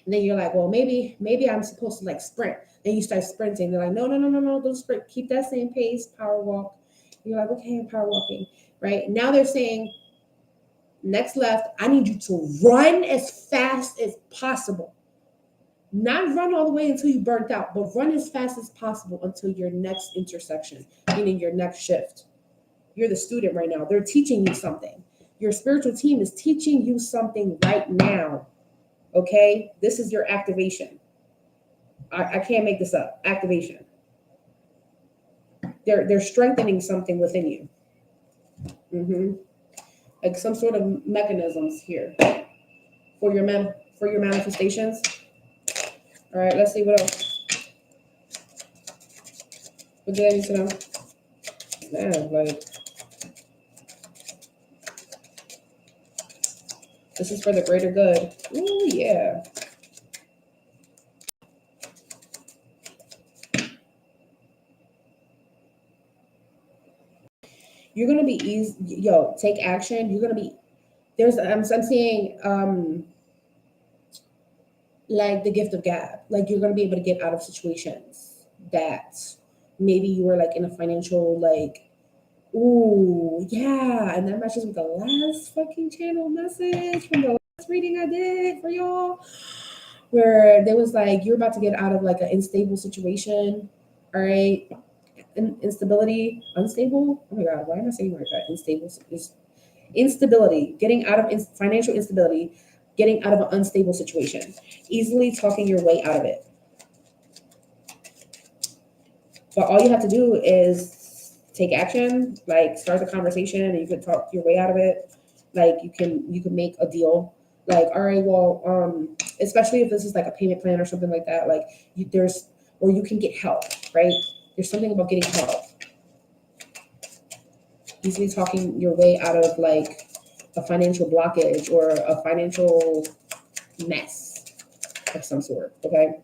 And then you're like, well, maybe I'm supposed to like sprint. Then you start sprinting. They're like, no, don't sprint. Keep that same pace, power walk. You're like, okay, I'm power walking, right? Now they're saying, next left, I need you to run as fast as possible. Not run all the way until you burnt out, but run as fast as possible until your next intersection, meaning your next shift. You're the student right now. They're teaching you something. Your spiritual team is teaching you something right now. Okay? This is your activation. I can't make this up. Activation. They're strengthening something within you. Mm-hmm. Like some sort of mechanisms here for your manifestations. All right, let's see what else. What do I need to know? Man, like this is for the greater good. Ooh, yeah. You're gonna be easy. Yo, take action. You're gonna be. I'm seeing like the gift of gab. Like you're gonna be able to get out of situations that maybe you were like in a financial like, ooh, yeah, and that matches with the last fucking channel message from the last reading I did for y'all, where there was like you're about to get out of like an unstable situation, all right? Instability, unstable. Oh my god, why am I saying like that? Unstable is instability. Getting out of financial instability, getting out of an unstable situation, easily talking your way out of it. But all you have to do is take action, like start the conversation, and you can talk your way out of it. Like you can make a deal. Like, all right, well, especially if this is like a payment plan or something like that. Like you can get help, right? There's something about getting help. Easily talking your way out of like a financial blockage or a financial mess of some sort. Okay.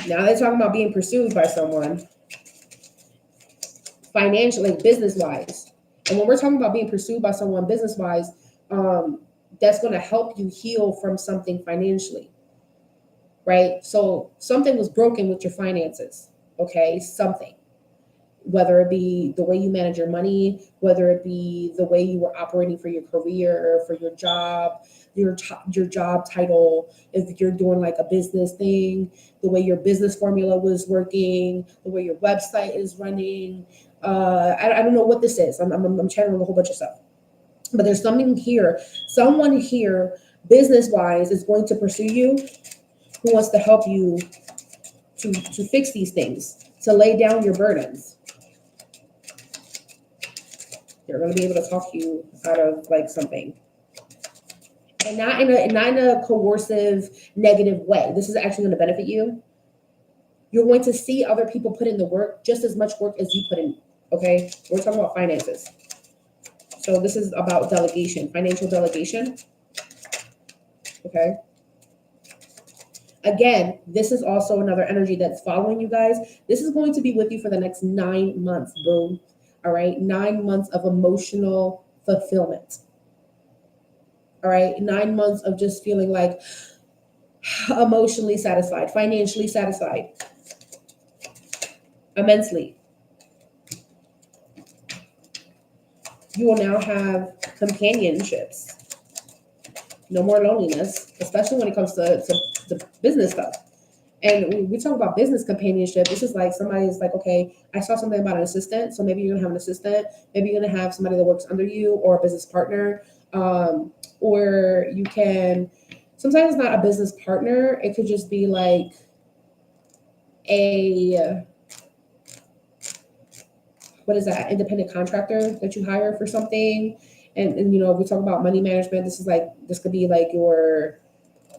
Now they're talking about being pursued by someone financially, business wise. And when we're talking about being pursued by someone business wise, that's going to help you heal from something financially, right? So something was broken with your finances. Okay. Something, whether it be the way you manage your money, whether it be the way you were operating for your career, for your job, your job title, if you're doing like a business thing, the way your business formula was working, the way your website is running. I don't know what this is. I'm channeling a whole bunch of stuff. But there's something here. Someone here, business-wise, is going to pursue you who wants to help you to fix these things, to lay down your burdens. They're going to be able to talk you out of like something, and not in a coercive, negative way. This is actually going to benefit you. You're going to see other people put in the work, just as much work as you put in. Okay, we're talking about finances, so this is about delegation, financial delegation. Okay, Again, this is also another energy that's following you guys. This is going to be with you for the next 9 months. Boom. All right. 9 months of emotional fulfillment. All right. 9 months of just feeling like emotionally satisfied, financially satisfied, immensely. You will now have companionships. No more loneliness, especially when it comes to business stuff. And we talk about business companionship. This is like somebody's like, okay, I saw something about an assistant. So maybe you're going to have an assistant. Maybe you're going to have somebody that works under you or a business partner. Or you can, sometimes it's not a business partner. It could just be like a, what is that, independent contractor that you hire for something. And you know, we talk about money management. This could be like your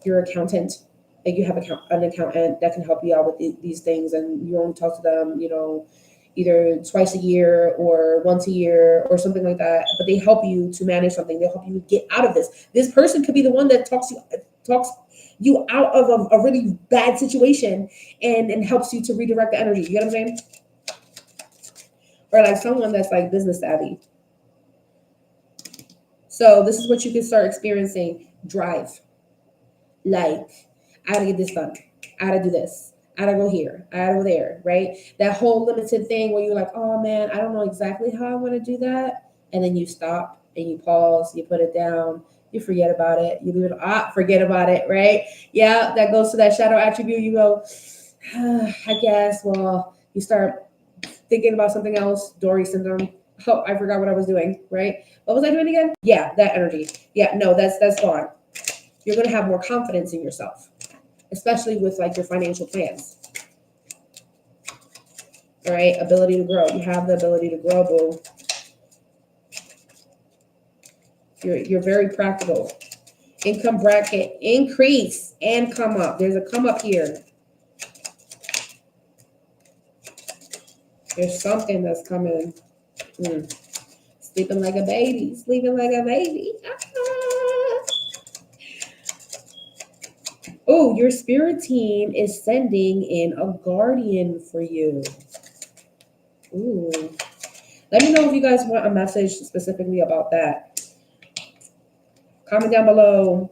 accountant. Like you have an accountant that can help you out with these things, and you only talk to them, you know, either twice a year or once a year or something like that. But they help you to manage something. They help you get out of this. This person could be the one that talks you out of a really bad situation and helps you to redirect the energy. You get what I'm saying? Or like someone that's like business savvy. So this is what you can start experiencing: drive. Like, I gotta get this done. I gotta do this. I gotta go here. I gotta go there, right? That whole limited thing where you're like, oh man, I don't know exactly how I want to do that. And then you stop and you pause, you put it down, you forget about it, you leave it, forget about it, right? Yeah, that goes to that shadow attribute. You go, I guess, well, you start thinking about something else, Dory syndrome. Oh, I forgot what I was doing, right? What was I doing again? Yeah, that energy. Yeah, no, that's gone. You're going to have more confidence in yourself, especially with like your financial plans. All right, ability to grow. You have the ability to grow, boo. You're very practical. Income bracket increase and come up. There's a come up here. There's something that's coming. Sleeping like a baby. Sleeping like a baby. Oh, your spirit team is sending in a guardian for you. Ooh. Let me know if you guys want a message specifically about that. Comment down below.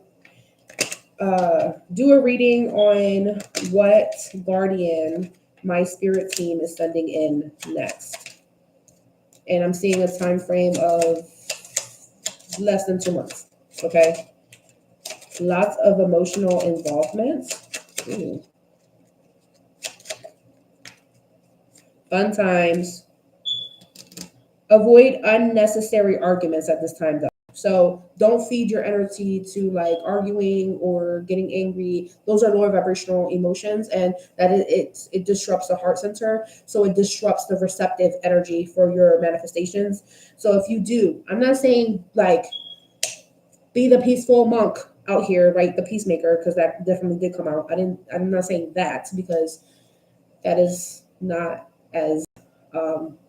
Do a reading on what guardian my spirit team is sending in next. And I'm seeing a time frame of less than 2 months. Okay. Lots of emotional involvement. Ooh. Fun times. Avoid unnecessary arguments at this time, though. So don't feed your energy to like arguing or getting angry. Those are lower vibrational emotions, and that it disrupts the heart center. So it disrupts the receptive energy for your manifestations. So if you do, I'm not saying like be the peaceful monk out here, right? The peacemaker, because that definitely did come out. I'm not saying that because that is not as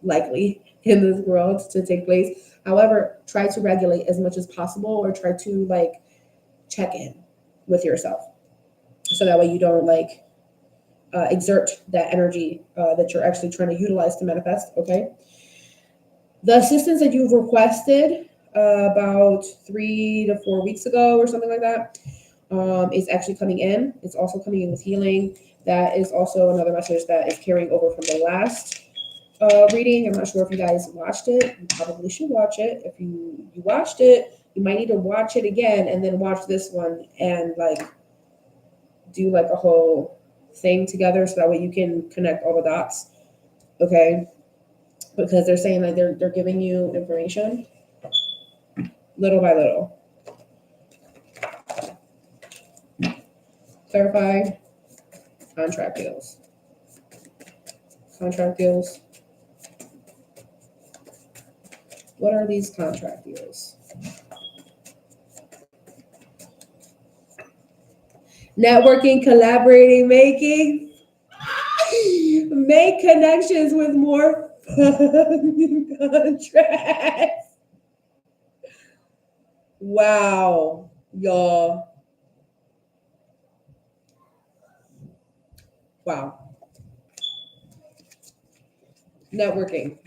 likely in this world to take place. However, try to regulate as much as possible, or try to like check in with yourself, so that way you don't like exert that energy that you're actually trying to utilize to manifest. Okay. The assistance that you've requested about 3 to 4 weeks ago or something like that is actually coming in. It's also coming in with healing. That is also another message that is carrying over from the last reading. I'm not sure if you guys watched it. You probably should watch it. If you watched it, you might need to watch it again and then watch this one and like do like a whole thing together, so that way you can connect all the dots. Okay. Because they're saying that they're giving you information little by little. Clarify contract deals. Contract deals. What are these contract deals? Networking, collaborating, make connections with more contracts. Wow, y'all. Wow. Networking.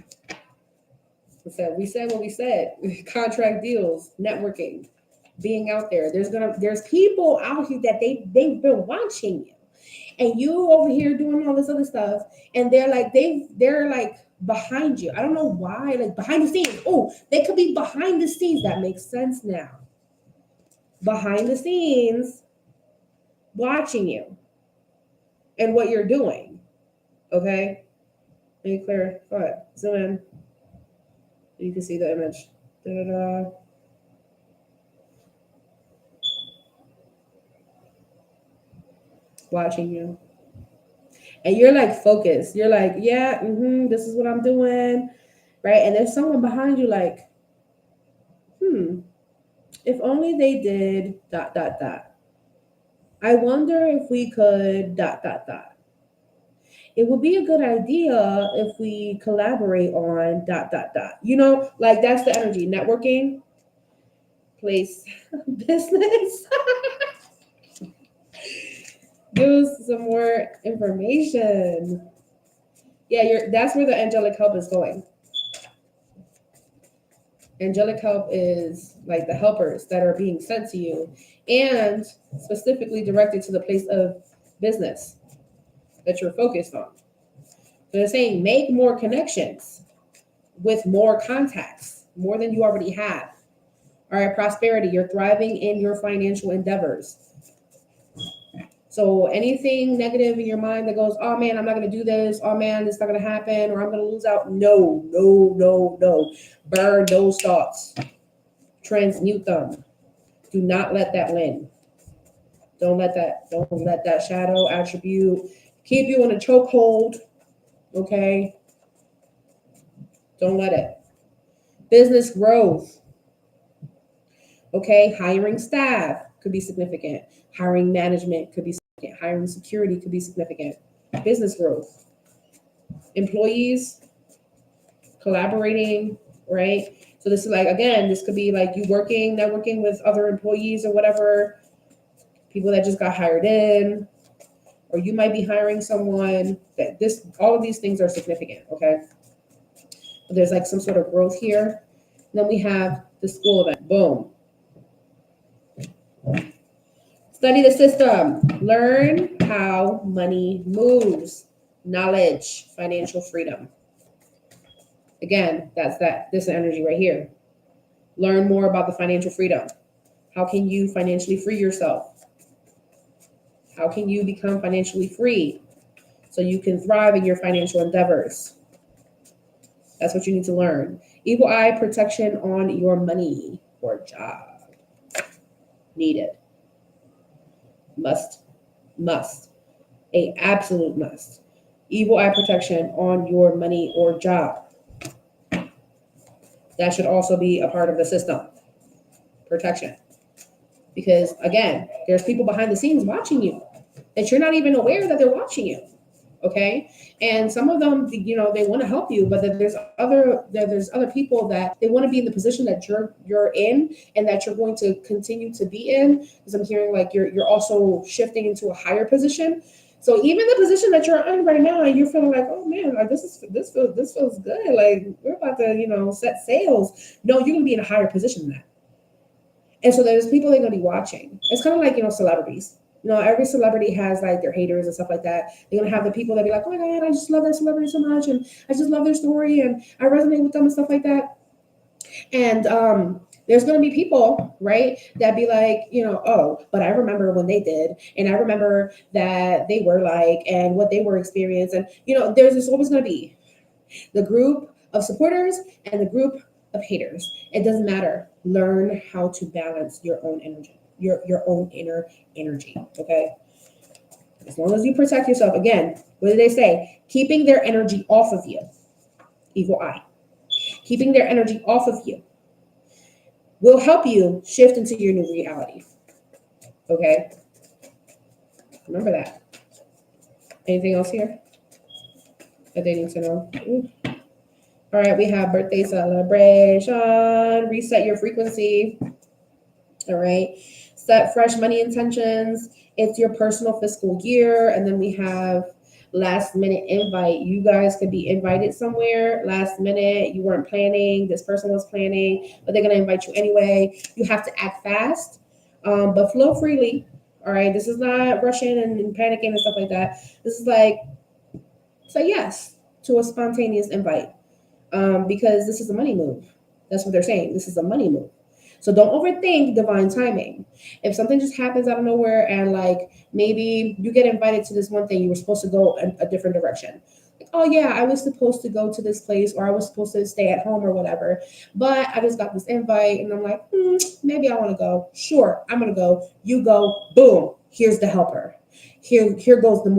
We said what we said. Contract deals, networking, being out there. There's people out here that they've been watching you, and you over here doing all this other stuff, and they're like behind you. I don't know why, like behind the scenes. Oh, they could be behind the scenes. That makes sense now. Behind the scenes, watching you and what you're doing. Okay, let me clear. Go ahead, zoom in. You can see the image. Da-da-da. Watching you. And you're like focused. You're like, yeah, this is what I'm doing. Right. And there's someone behind you like, if only they did dot dot dot. I wonder if we could dot dot dot. It would be a good idea if we collaborate on dot dot dot. Like that's the energy. Networking, place, business. Give us some more information. Yeah, that's where the angelic help is going. Angelic help is like the helpers that are being sent to you and specifically directed to the place of business that you're focused on. So they're saying make more connections with more contacts, more than you already have. All right, prosperity, you're thriving in your financial endeavors. So anything negative in your mind that goes, oh man, I'm not going to do this. Oh man, it's not going to happen, or I'm going to lose out. No, no, no, no. Burn those thoughts. Transmute them. Do not let that win. Don't let that shadow attribute keep you in a chokehold. Okay. Don't let it. Business growth. Okay. Hiring staff could be significant. Hiring management could be significant. Hiring security could be significant. Business growth. Employees collaborating, right? So this is like, again, this could be like you networking with other employees or whatever, people that just got hired in, or you might be hiring someone all of these things are significant, okay? But there's like some sort of growth here. And then we have the school event, boom. Study the system, learn how money moves, knowledge, financial freedom. Again, this energy right here. Learn more about the financial freedom. How can you financially free yourself? How can you become financially free so you can thrive in your financial endeavors? That's what you need to learn. Evil eye protection on your money or job. Needed. Must. A absolute must. Evil eye protection on your money or job. That should also be a part of the system. Protection. Because again, there's people behind the scenes watching you that you're not even aware that they're watching you. Okay. And some of them, they want to help you, but then there's other people that they want to be in the position that you're in and that you're going to continue to be in. Because I'm hearing like you're also shifting into a higher position. So even the position that you're in right now, and you're feeling like, oh man, like this feels good. Like we're about to, set sails. No, you're gonna be in a higher position than that. And so there's people that are gonna be watching. It's kind of like, celebrities. Every celebrity has like their haters and stuff like that. They're gonna have the people that be like, oh my God, I just love that celebrity so much, and I just love their story, and I resonate with them and stuff like that. And there's gonna be people, right, that be like, oh, but I remember when they did, and I remember that they were like, and what they were experiencing. And there's always gonna be the group of supporters and the group of haters. It doesn't matter. Learn how to balance your own energy, your own inner energy. Okay. As long as you protect yourself. Again, what do they say? Keeping their energy off of you. Evil eye. Keeping their energy off of you will help you shift into your new reality. Okay. Remember that. Anything else here that they need to know? Ooh. All right, we have birthday celebration. Reset your frequency. All right. Set fresh money intentions. It's your personal fiscal year. And then we have last minute invite. You guys could be invited somewhere last minute. You weren't planning. This person was planning, but they're going to invite you anyway. You have to act fast, but flow freely. All right. This is not rushing and panicking and stuff like that. This is like, say yes to a spontaneous invite, because this is a money move. That's what they're saying. This is a money move. So don't overthink divine timing. If something just happens out of nowhere and like maybe you get invited to this one thing, you were supposed to go a different direction. Like, oh yeah, I was supposed to go to this place or I was supposed to stay at home or whatever, but I just got this invite and I'm like, maybe I want to go. Sure, I'm gonna go. You go. Boom. Here's the helper. Here goes the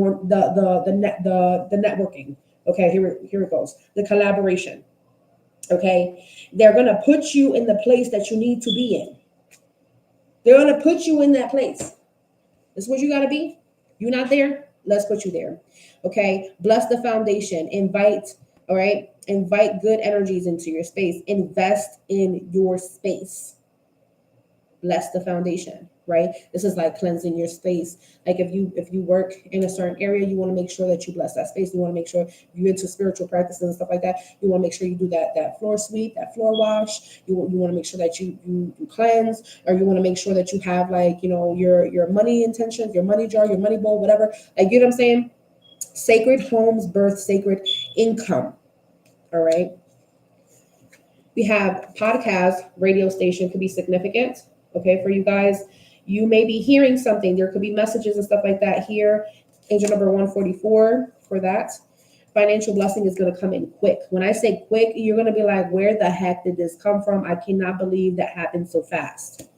networking. Okay, here it goes. The collaboration. Okay, they're gonna put you in the place that you need to be in. They're gonna put you in that place. That's what you gotta be. You're not there. Let's put you there. Okay, bless the foundation. Invite. All right, invite good energies into your space. Invest in your space. Bless the foundation, right? This is like cleansing your space. Like if you work in a certain area, you want to make sure that you bless that space. You want to make sure you're into spiritual practices and stuff like that. You want to make sure you do that floor sweep, that floor wash. You want to make sure that you cleanse, or you want to make sure that you have like, you know, your money intentions, your money jar, your money bowl, whatever. Like, you know what I'm saying? Sacred homes birth sacred income. All right. We have podcast, radio station could be significant, okay, for you guys. You may be hearing something. There could be messages and stuff like that here. Angel number 144 for that. Financial blessing is going to come in quick. When I say quick, you're going to be like, where the heck did this come from? I cannot believe that happened so fast.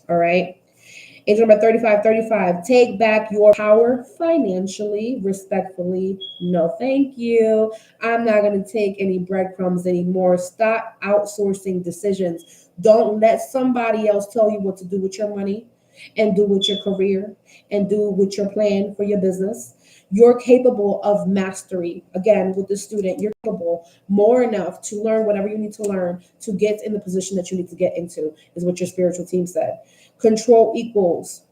All right. Angel number 3535, take back your power financially, respectfully. No, thank you. I'm not going to take any breadcrumbs anymore. Stop outsourcing decisions. Don't let somebody else tell you what to do with your money and do with your career and do with your plan for your business. You're capable of mastery. Again, with the student, you're capable more enough to learn whatever you need to learn to get in the position that you need to get into, is what your spiritual team said. Control equals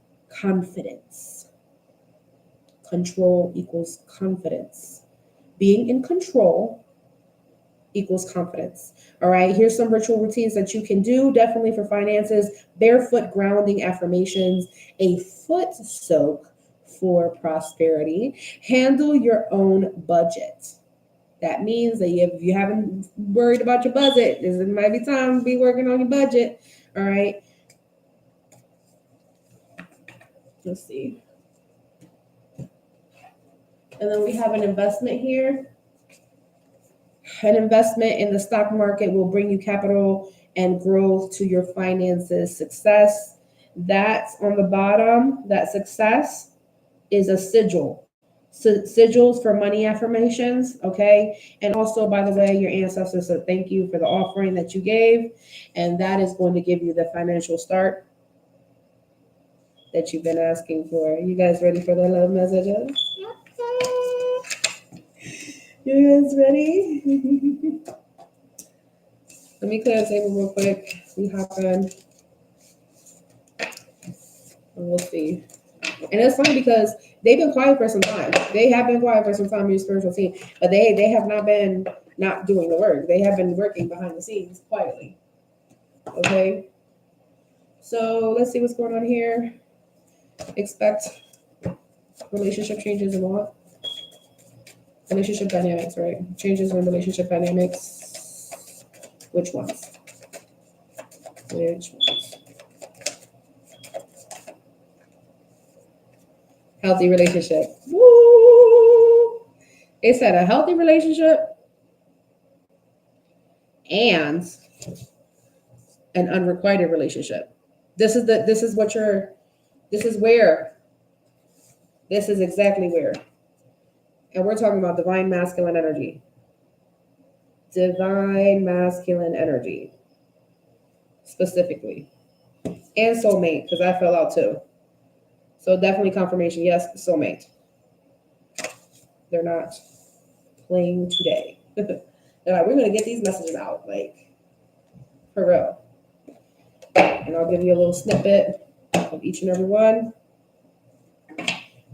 confidence. Control equals confidence. Being in control equals confidence. All right, here's some ritual routines that you can do definitely for finances. Barefoot grounding affirmations, a foot soak for prosperity. Handle your own budget. That means that if you haven't worried about your budget, this might be time to be working on your budget. All right. Let's see. And then we have an investment here. An investment in the stock market will bring you capital and growth to your finances. Success. That's on the bottom. That success is a sigil. Sigils for money affirmations. Okay. And also, by the way, your ancestors said thank you for the offering that you gave. And that is going to give you the financial start that you've been asking for. You guys ready for the love messages? You guys ready? Let me clear the table real quick. We hop in and we'll see. And it's funny because they've been quiet for some time. They have been quiet for some time, your spiritual team, but they have not been not doing the work. They have been working behind the scenes quietly. Okay. So let's see what's going on here. Expect relationship changes and what? Relationship dynamics, right? Changes in relationship dynamics. Which ones? Which ones? Healthy relationship. Woo! They said a healthy relationship and an unrequited relationship. This is exactly where. And we're talking about divine masculine energy. Divine masculine energy. Specifically. And soulmate, because I fell out too. So definitely confirmation. Yes, soulmate. They're not playing today. They're like, we're going to get these messages out. Like, for real. And I'll give you a little snippet of each and every one.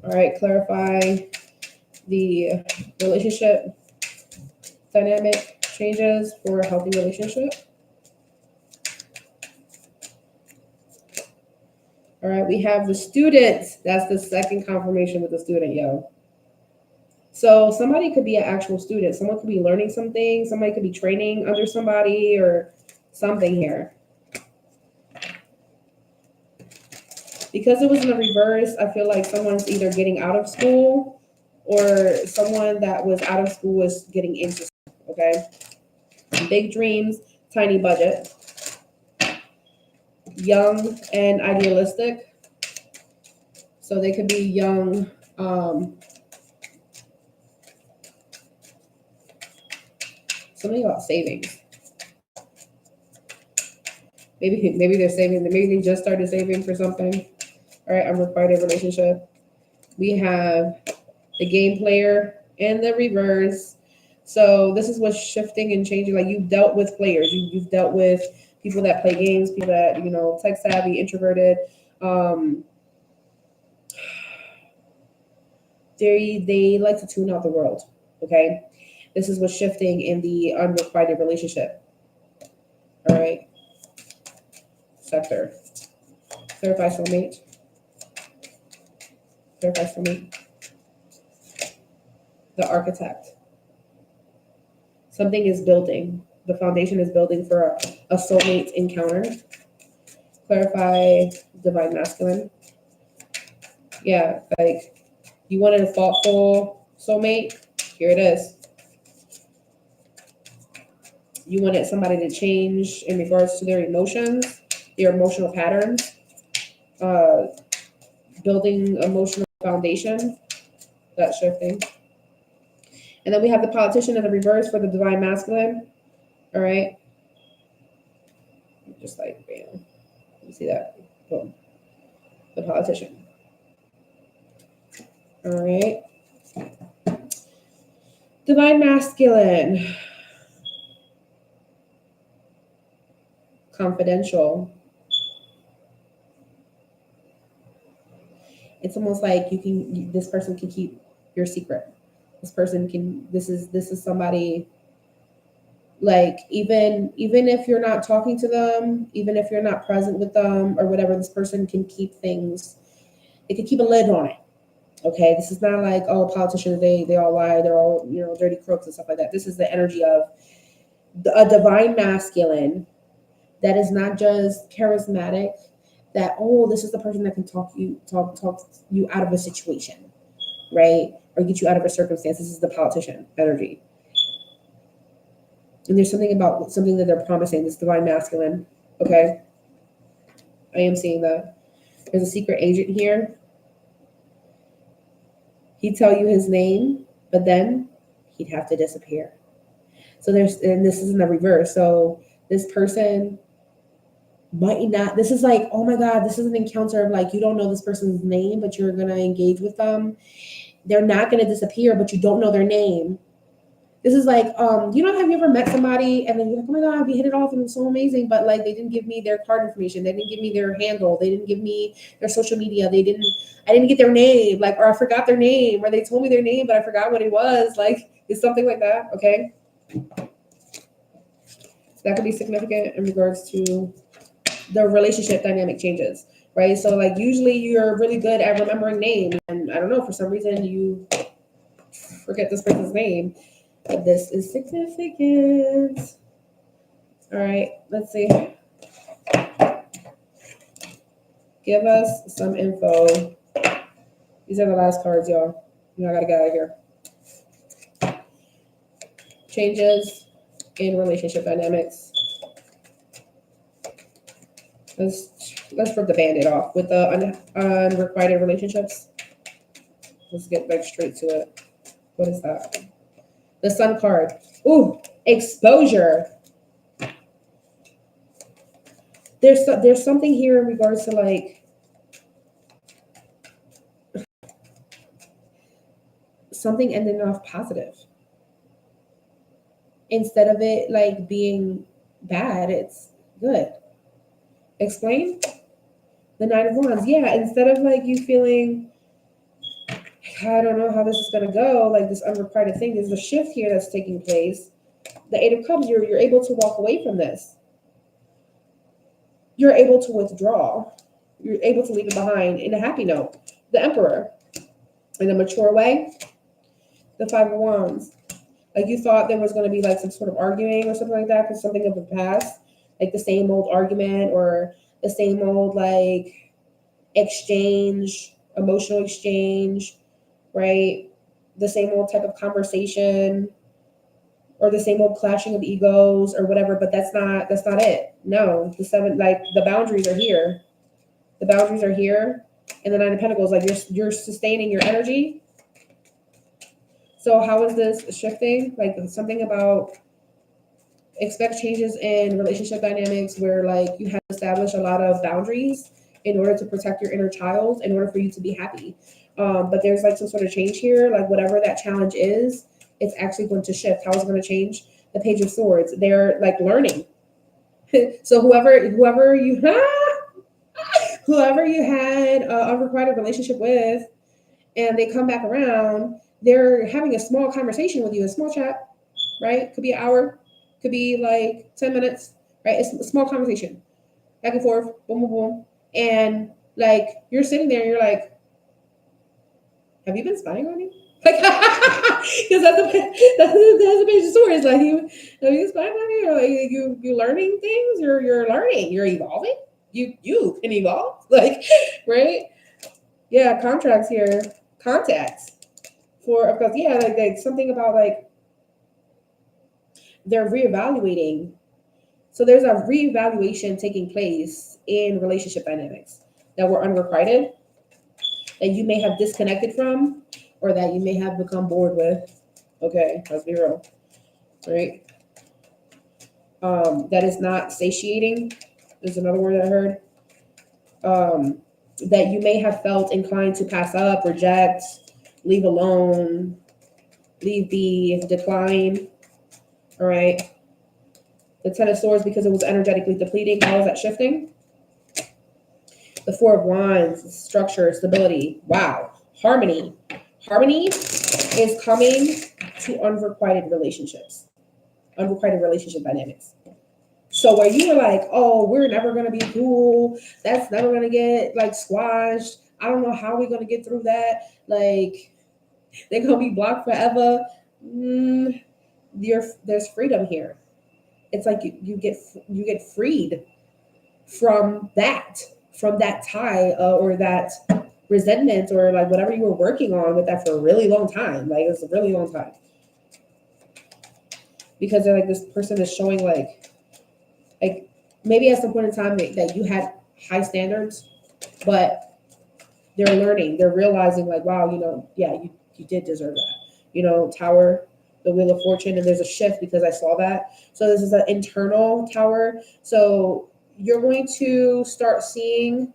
All right, clarify the relationship dynamic changes for a healthy relationship. All right, we have the students. That's the second confirmation with the student, yo. So somebody could be an actual student. Someone could be learning something. Somebody could be training under somebody or something here. Because it was in the reverse, I feel like someone's either getting out of school or someone that was out of school was getting into school, okay? Big dreams, tiny budget. Young and idealistic. So they could be young, something about savings. Maybe they're saving, maybe they just started saving for something. All right, unrequited relationship. We have the game player and the reverse. So this is what's shifting and changing. Like you've dealt with players, you've dealt with people that play games, people that, you know, tech savvy, introverted. They like to tune out the world. Okay, this is what's shifting in the unrequited relationship. All right, sector. Clarify soulmate. Clarify soulmate. The architect. Something is building. The foundation is building for a soulmate encounter. Clarify divine masculine. Yeah, like you wanted a thoughtful soulmate. Here it is. You wanted somebody to change in regards to their emotions, their emotional patterns, building emotional foundation. That's shifting. And then we have the politician in the reverse for the divine masculine. All right. Just like, bam. You see that? Boom. The politician. All right. Divine masculine. Confidential. It's almost like this person can keep your secret. This person can, this is somebody, like even if you're not talking to them, even if you're not present with them or whatever, this person can keep things, they can keep a lid on it. Okay, this is not like, oh, politicians, they all lie, they're all, you know, dirty crooks and stuff like that. This is the energy of a divine masculine that is not just charismatic, that, oh, this is the person that can talk you out of a situation, right? Or get you out of a circumstance. This is the politician energy. And there's something about something that they're promising, this divine masculine. Okay. I am seeing that. There's a secret agent here. He'd tell you his name, but then he'd have to disappear. So and this is in the reverse. So this person might not, this is like, oh my God, this is an encounter of like, you don't know this person's name, but you're going to engage with them. They're not going to disappear, but you don't know their name. This is like, have you ever met somebody and then you're like, oh my God, we hit it off and it was so amazing, but like they didn't give me their card information, they didn't give me their handle, they didn't give me their social media, I didn't get their name, like, or I forgot their name, or they told me their name, but I forgot what it was. Like, it's something like that, okay? That could be significant in regards to the relationship dynamic changes, right? So like usually you're really good at remembering names, and I don't know, for some reason you forget this person's name. This is significant. All right, let's see. Give us some info. These are the last cards, y'all. I gotta get out of here. Changes in relationship dynamics. Let's rip the band-aid off with the unrequited relationships. Let's get back straight to it. What is that? The Sun card. Ooh, exposure. There's something here in regards to like something ending off positive. Instead of it like being bad, it's good. Explain? The Nine of Wands. Yeah, instead of like you feeling, I don't know how this is going to go. Like this unrequited thing, there's a shift here that's taking place. The Eight of Cups, you're able to walk away from this. You're able to withdraw. You're able to leave it behind in a happy note. The Emperor, in a mature way. The Five of Wands. Like you thought there was going to be like some sort of arguing or something like that because something of the past, like the same old argument or the same old like exchange, emotional exchange, right? The same old type of conversation or the same old clashing of egos or whatever, but that's not it. No, the seven, like the boundaries are here. The boundaries are here. And the Nine of Pentacles, like you're sustaining your energy. So how is this shifting? Like something about expect changes in relationship dynamics where like you have to establish a lot of boundaries in order to protect your inner child, in order for you to be happy. But there's like some sort of change here, like whatever that challenge is, it's actually going to shift. How is it going to change? The Page of Swords, they're like learning. So whoever you whoever you had an unrequited relationship with, and they come back around, they're having a small conversation with you, a small chat, right? Could be an hour, could be like 10 minutes, right? It's a small conversation, back and forth, boom, boom, boom. And like you're sitting there and you're like, have you been spying on me? Like, because that's the Page of Swords. Like, have you been spying on me? Or like, you learning things. You're learning. You're evolving. You can evolve. Like, right? Yeah, contracts here. Contacts for, of course, yeah, like something about like they're reevaluating. So there's a reevaluation taking place in relationship dynamics that were unrequited, that you may have disconnected from, or that you may have become bored with. Okay, let's be real, right? That is not satiating. There's another word I heard. That you may have felt inclined to pass up, reject, leave alone, leave be, decline. All right. The Ten of Swords, because it was energetically depleting. How is that shifting? The Four of Wands, structure, stability. Wow. Harmony. Harmony is coming to unrequited relationships, unrequited relationship dynamics. So where you were like, oh, we're never going to be cool. That's never going to get like squashed. I don't know how we're going to get through that. Like, they're going to be blocked forever. There's freedom here. It's like you get freed from that tie or that resentment or like whatever you were working on with that for a really long time. Like it's a really long time, because they're like, this person is showing like maybe at some point in time that you had high standards, but they're learning, they're realizing like, wow, yeah, you did deserve that. Tower, the Wheel of Fortune, and there's a shift because I saw that. So this is an internal tower. So you're going to start seeing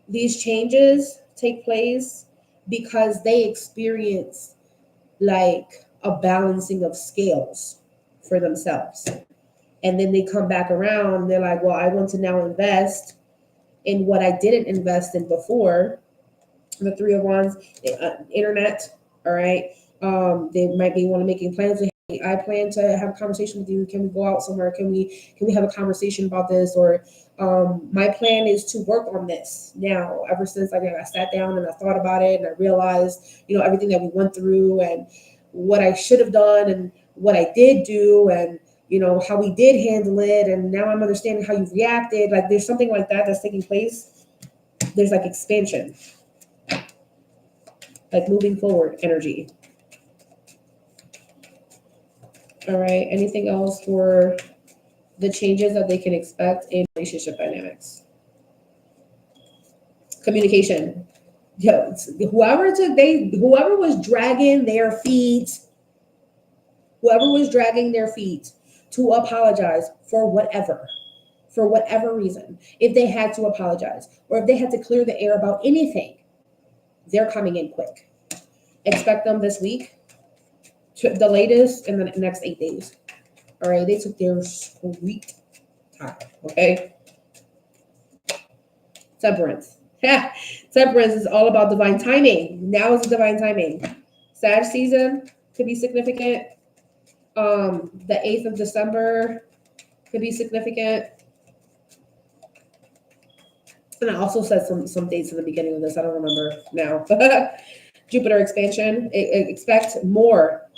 these changes take place because they experience like a balancing of scales for themselves. And then they come back around and they're like, well, I want to now invest in what I didn't invest in before. The Three of Wands, internet, all right. They might be want to making plans. I plan to have a conversation with you. Can we go out somewhere? Can we have a conversation about this? Or my plan is to work on this now. Ever since I sat down and I thought about it and I realized, everything that we went through and what I should have done and what I did do and how we did handle it. And now I'm understanding how you reacted. Like there's something like that that's taking place. There's like expansion, like moving forward energy. All right. Anything else for the changes that they can expect in relationship dynamics? Communication. Whoever was dragging their feet, to apologize for whatever reason, if they had to apologize or if they had to clear the air about anything, they're coming in quick. Expect them this week, the latest in the next 8 days. All right, they took their sweet time. Okay. Temperance. Temperance is all about divine timing. Now is the divine timing. Sag season could be significant. The 8th of December could be significant. And I also said some dates in the beginning of this. I don't remember now. Jupiter expansion. Expect more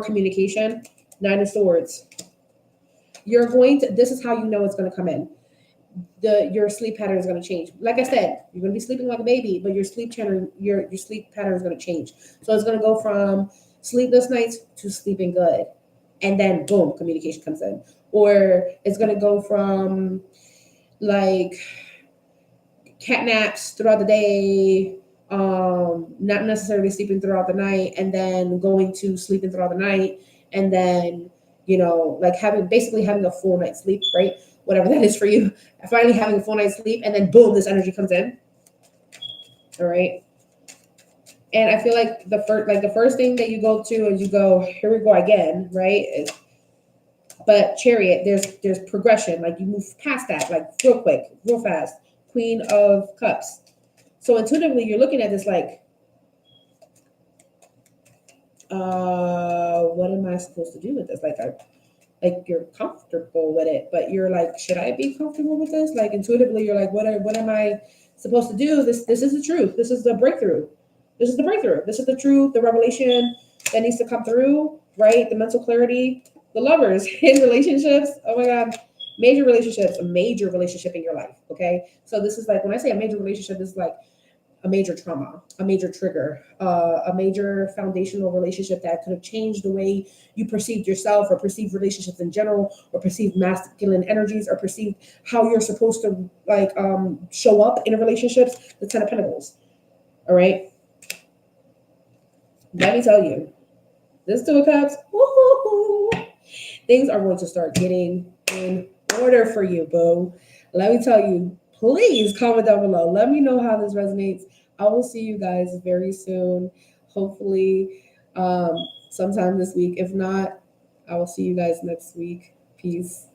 communication. 9 of Swords. You're going to. This is how you know it's going to come in. Your sleep pattern is going to change. Like I said, you're going to be sleeping like a baby, but your sleep pattern is going to change. So it's going to go from sleepless nights to sleeping good, and then boom, communication comes in. Or it's going to go from like cat naps throughout the day, not necessarily sleeping throughout the night, and then going to sleeping throughout the night, and then like having a full night's sleep, right? Whatever that is for you, finally having a full night's sleep, and then boom, this energy comes in. All right. And I feel like the first thing that you go to is you go, here we go again, right? But Chariot, there's progression, like you move past that, like real quick, real fast. Queen of Cups. So intuitively, you're looking at this like, what am I supposed to do with this? Like you're comfortable with it, but you're like, should I be comfortable with this? Like intuitively, you're like, what am I supposed to do? This is the truth. This is the breakthrough. This is the breakthrough. This is the truth, the revelation that needs to come through, right? The mental clarity, the lovers in relationships. Oh my God. Major relationships, a major relationship in your life. Okay. So this is like, when I say a major relationship, this is like a major trauma, a major trigger, a major foundational relationship that could have changed the way you perceived yourself or perceived relationships in general, or perceived masculine energies, or perceived how you're supposed to show up in relationships. The 10 of Pentacles. All right. Let me tell you, this 2 of Cups, woo-hoo-hoo, things are going to start getting in order for you, boo. Let me tell you, please comment down below. Let me know how this resonates. I will see you guys very soon. Hopefully, sometime this week. If not, I will see you guys next week. Peace.